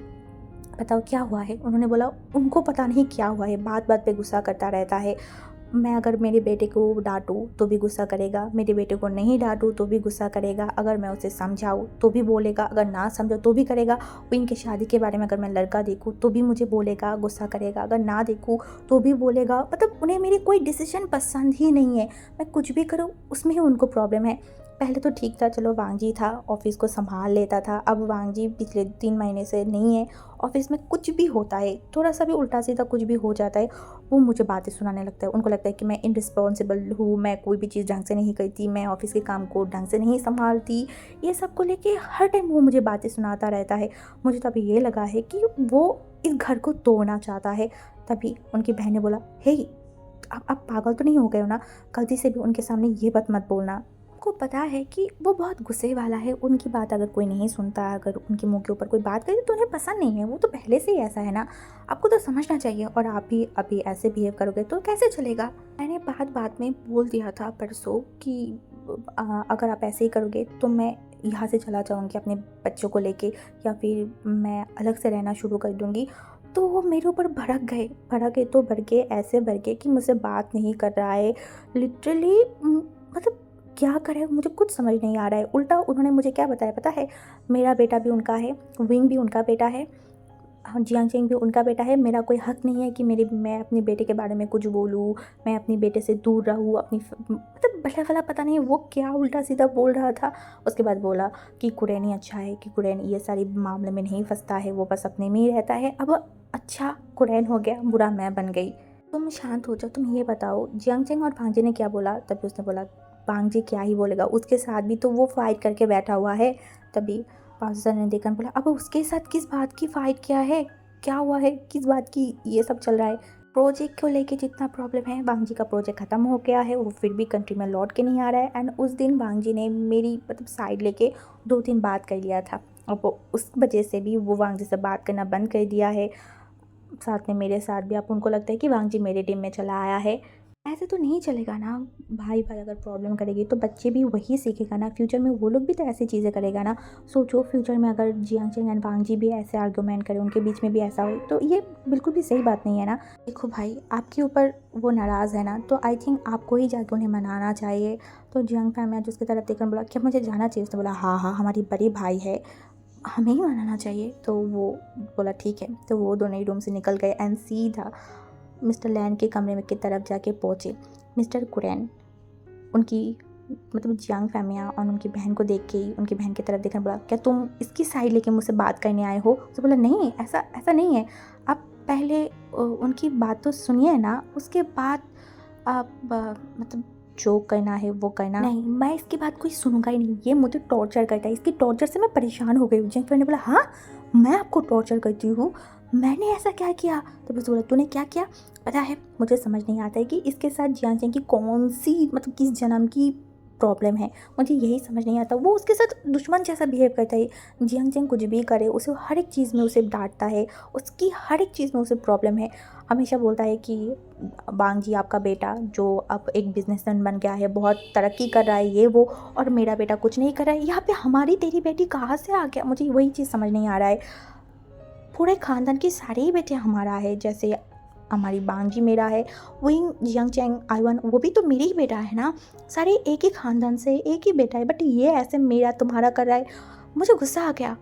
बताओ क्या हुआ है। उन्होंने बोला उनको पता नहीं क्या हुआ है, बात बात पे गुस्सा करता रहता है। मैं अगर मेरे बेटे को डांटूँ तो भी गुस्सा करेगा, मेरे बेटे को नहीं डांटूँ तो भी गुस्सा करेगा, अगर मैं उसे समझाऊँ तो भी बोलेगा, अगर ना समझाऊँ तो भी करेगा। वो इनकी शादी के बारे में अगर मैं लड़का देखूँ तो भी मुझे बोलेगा, गुस्सा करेगा, अगर ना देखूँ तो भी बोलेगा। मतलब उन्हें मेरी कोई डिसीजन पसंद ही नहीं है, मैं कुछ भी करूँ उसमें ही उनको प्रॉब्लम है। पहले तो ठीक था, चलो वांगजी था, ऑफिस को संभाल लेता था। अब वांगजी पिछले 3 महीने से नहीं है, ऑफिस में कुछ भी होता है, थोड़ा सा भी उल्टा सीधा कुछ भी हो जाता है, वो मुझे बातें सुनाने लगता है। उनको लगता है कि मैं इनरिस्पॉन्सिबल हूँ, मैं कोई भी चीज़ ढंग से नहीं करती, मैं ऑफिस के काम को ढंग से नहीं संभालती। ये सब को लेके हर टाइम वो मुझे बातें सुनाता रहता है। मुझे तभी ये लगा है कि वो इस घर को तोड़ना चाहता है। तभी उनकी बहन ने बोला, हे आप पागल तो नहीं हो गए हो ना, गलती से भी उनके सामने ये बात मत बोलना। को पता है कि वो बहुत गुस्से वाला है, उनकी बात अगर कोई नहीं सुनता, अगर उनके मुंह के ऊपर कोई बात करे तो उन्हें पसंद नहीं है, वो तो पहले से ही ऐसा है ना, आपको तो समझना चाहिए। और आप भी अभी ऐसे बिहेव करोगे तो कैसे चलेगा। मैंने बात बात में बोल दिया था परसों कि अगर आप ऐसे ही करोगे तो मैं यहाँ से चला जाऊँगी अपने बच्चों को लेके, या फिर मैं अलग से रहना शुरू कर दूँगी। तो वो मेरे ऊपर भड़के तो भड़के, ऐसे भड़के कि मुझसे बात नहीं कर रहा है लिटरली। मतलब क्या करे, मुझे कुछ समझ नहीं आ रहा है। उल्टा उन्होंने मुझे क्या बताया पता है, मेरा बेटा भी उनका है, विंग भी उनका बेटा है, जियांगचेंग भी उनका बेटा है। मेरा कोई हक नहीं है कि मैं अपने बेटे के बारे में कुछ बोलूँ, मैं अपने बेटे से दूर रहूँ, मतलब भला पता नहीं वो क्या उल्टा सीधा बोल रहा था। उसके बाद बोला कि कुरैन ही अच्छा है, कि कुरैन ये सारी मामले में नहीं फंसता है, वो बस अपने में ही रहता है। अब अच्छा कुरैन हो गया, बुरा मैं बन गई। तुम शांत हो जाओ, तुम ये बताओ जियांगचेंग और भांजे ने क्या बोला। तभी उसने बोला भांजे क्या ही बोलेगा, उसके साथ भी तो वो फाइट करके बैठा हुआ है। तभी पास्टर ने देखकर बोला अब उसके साथ किस बात की फ़ाइट, क्या है, क्या हुआ है, किस बात की ये सब चल रहा है। प्रोजेक्ट को लेके जितना प्रॉब्लम है, वांगजी का प्रोजेक्ट ख़त्म हो गया है, वो फिर भी कंट्री में लौट के नहीं आ रहा है। एंड उस दिन वांगजी ने मेरी मतलब साइड लेके 2-3 बात कर लिया था, और वो उस वजह से भी वो वांगजी से बात करना बंद कर दिया है। साथ में मेरे साथ भी अब उनको लगता है कि वांगजी मेरे टीम में चला आया है। ऐसे तो नहीं चलेगा ना, भाई भाई अगर प्रॉब्लम करेगी तो बच्चे भी वही सीखेगा ना, फ्यूचर में वो लोग भी तो ऐसी चीज़ें करेगा ना। सोचो फ्यूचर में अगर जियांगचेंग एंड वांगजी भी ऐसे आर्गूमेंट करें, उनके बीच में भी ऐसा हो, तो ये बिल्कुल भी सही बात नहीं है ना। देखो भाई, आपके ऊपर वो नाराज़ है ना, तो आई थिंक आपको ही जाके उन्हें मनाना चाहिए। तो जियांग फैमिली उसकी तरफ देखकर बोला क्या मुझे जाना चाहिए। उसने बोला हाँ हाँ हमारी बड़ी भाई है, हमें ही मनाना चाहिए। तो वो बोला ठीक है। तो वो दोनों ही रूम से निकल गए एंड सीधा मिस्टर लैन के कमरे में की तरफ जाके पहुँचे। मिस्टर कुरैन उनकी मतलब जियांग फैमिया और उनकी बहन को देख के ही उनकी बहन की तरफ देखकर बोला क्या तुम इसकी साइड लेके मुझसे बात करने आए हो। तो बोला नहीं ऐसा नहीं है, आप पहले उनकी बात तो सुनिए ना, उसके बाद आप मतलब जो करना है वो करना। नहीं मैं इसकी बात कोई सुनूंगा ही नहीं, ये मुझे टॉर्चर करता है, इसकी टॉर्चर से मैं परेशान हो गई हूँ। जियांग ने बोला हाँ मैं आपको टॉर्चर करती हूँ, मैंने ऐसा क्या किया। तो बस बोला तूने क्या किया पता है, मुझे समझ नहीं आता है कि इसके साथ जियांग की कौन सी मतलब किस जन्म की प्रॉब्लम है, मुझे यही समझ नहीं आता। वो उसके साथ दुश्मन जैसा बिहेव करता है, जियांग कुछ भी करे उसे हर एक चीज़ में उसे डांटता है, उसकी हर एक चीज़ में उसे प्रॉब्लम है। हमेशा बोलता है कि वांगजी आपका बेटा जो अब एक बिजनेसमैन बन गया है, बहुत तरक्की कर रहा है ये वो, और मेरा बेटा कुछ नहीं कर रहा है। यहाँ पे हमारी तेरी बेटी कहाँ से आ गया, मुझे वही चीज़ समझ नहीं आ रहा है। पूरे ख़ानदान के सारे ही बेटे हमारा है, जैसे हमारी बांजी मेरा है, विंग जियांगचेंग आईवन वो भी तो मेरा ही बेटा है ना, सारे एक ही ख़ानदान से एक ही बेटा है, बट ये ऐसे मेरा तुम्हारा कर रहा है। मुझे गुस्सा आ गया,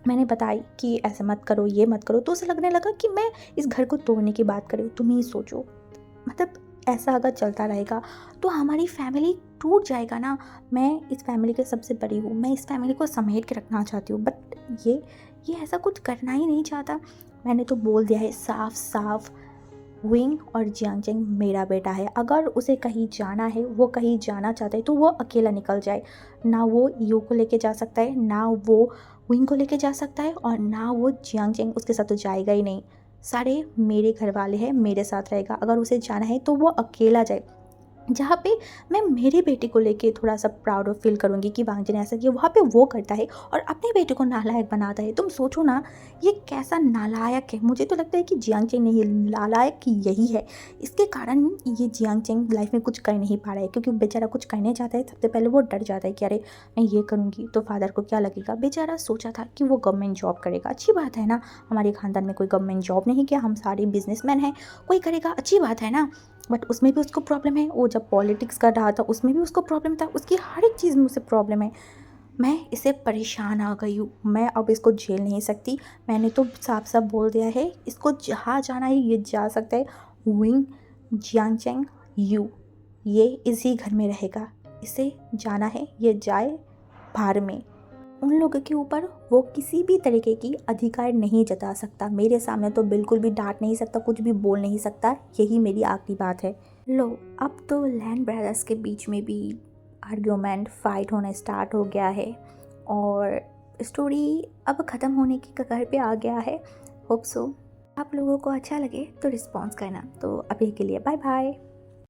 मैंने बताई कि ऐसे मत करो ये मत करो, तो उसे लगने लगा कि मैं इस घर को तोड़ने की बात कर रही हूँ। तुम ही सोचो, मतलब ऐसा अगर चलता रहेगा तो हमारी फैमिली टूट जाएगा ना। मैं इस फैमिली के सबसे बड़ी हूँ, मैं इस फैमिली को समेट के रखना चाहती हूँ, बट ये ऐसा कुछ करना ही नहीं चाहता। मैंने तो बोल दिया है साफ साफ, विंग और जियांगचेंग मेरा बेटा है, अगर उसे कहीं जाना है, वो कहीं जाना चाहता है तो वो अकेला निकल जाए, ना वो यू को लेके जा सकता है, ना वो विंग को लेके जा सकता है, और ना वो जियांगचेंग उसके साथ तो जाएगा ही नहीं। सारे मेरे घर वाले हैं, मेरे साथ रहेगा, अगर उसे जाना है तो वो अकेला जाए। जहाँ पे मैं मेरे बेटे को लेके थोड़ा सा प्राउड ऑफ फील करूँगी कि वांगजी ने ऐसा किया, वहाँ पे वो करता है और अपने बेटे को नालायक बनाता है। तुम सोचो ना, ये कैसा नालायक है। मुझे तो लगता है कि जियांग चेंग नहीं, नालायक यही है। इसके कारण ये जियांग चेंग लाइफ में कुछ कर नहीं पा रहा है, क्योंकि बेचारा कुछ करने जाता है सबसे पहले वो डर जाता है कि अरे मैं ये करूँगी तो फादर को क्या लगेगा। बेचारा सोचा था कि वो गवर्नमेंट जॉब करेगा, अच्छी बात है ना। हमारे ख़ानदान में कोई गवर्नमेंट जॉब नहीं किया, हम सारे बिजनेसमैन हैं, कोई करेगा, अच्छी बात है ना। बट उसमें भी उसको प्रॉब्लम है। वो जब पॉलिटिक्स कर रहा था उसमें भी उसको प्रॉब्लम था, उसकी हर एक चीज़ में उसे प्रॉब्लम है। मैं इसे परेशान आ गई हूँ, मैं अब इसको झेल नहीं सकती। मैंने तो साफ साफ बोल दिया है, इसको जहाँ जाना है ये जा सकता है। विंग जियांगचेंग यू, ये इसी घर में रहेगा, इसे जाना है ये जाए बाहर में। उन लोगों के ऊपर वो किसी भी तरीके की अधिकार नहीं जता सकता। मेरे सामने तो बिल्कुल भी डांट नहीं सकता, कुछ भी बोल नहीं सकता। यही मेरी आखिरी बात है। लो, अब तो लैंड ब्रदर्स के बीच में भी आर्ग्यूमेंट, फाइट होना स्टार्ट हो गया है और स्टोरी अब ख़त्म होने की कगार पे आ गया है। होप सो आप लोगों को अच्छा लगे तो रिस्पॉन्स करना। तो अभी के लिए बाय बाय।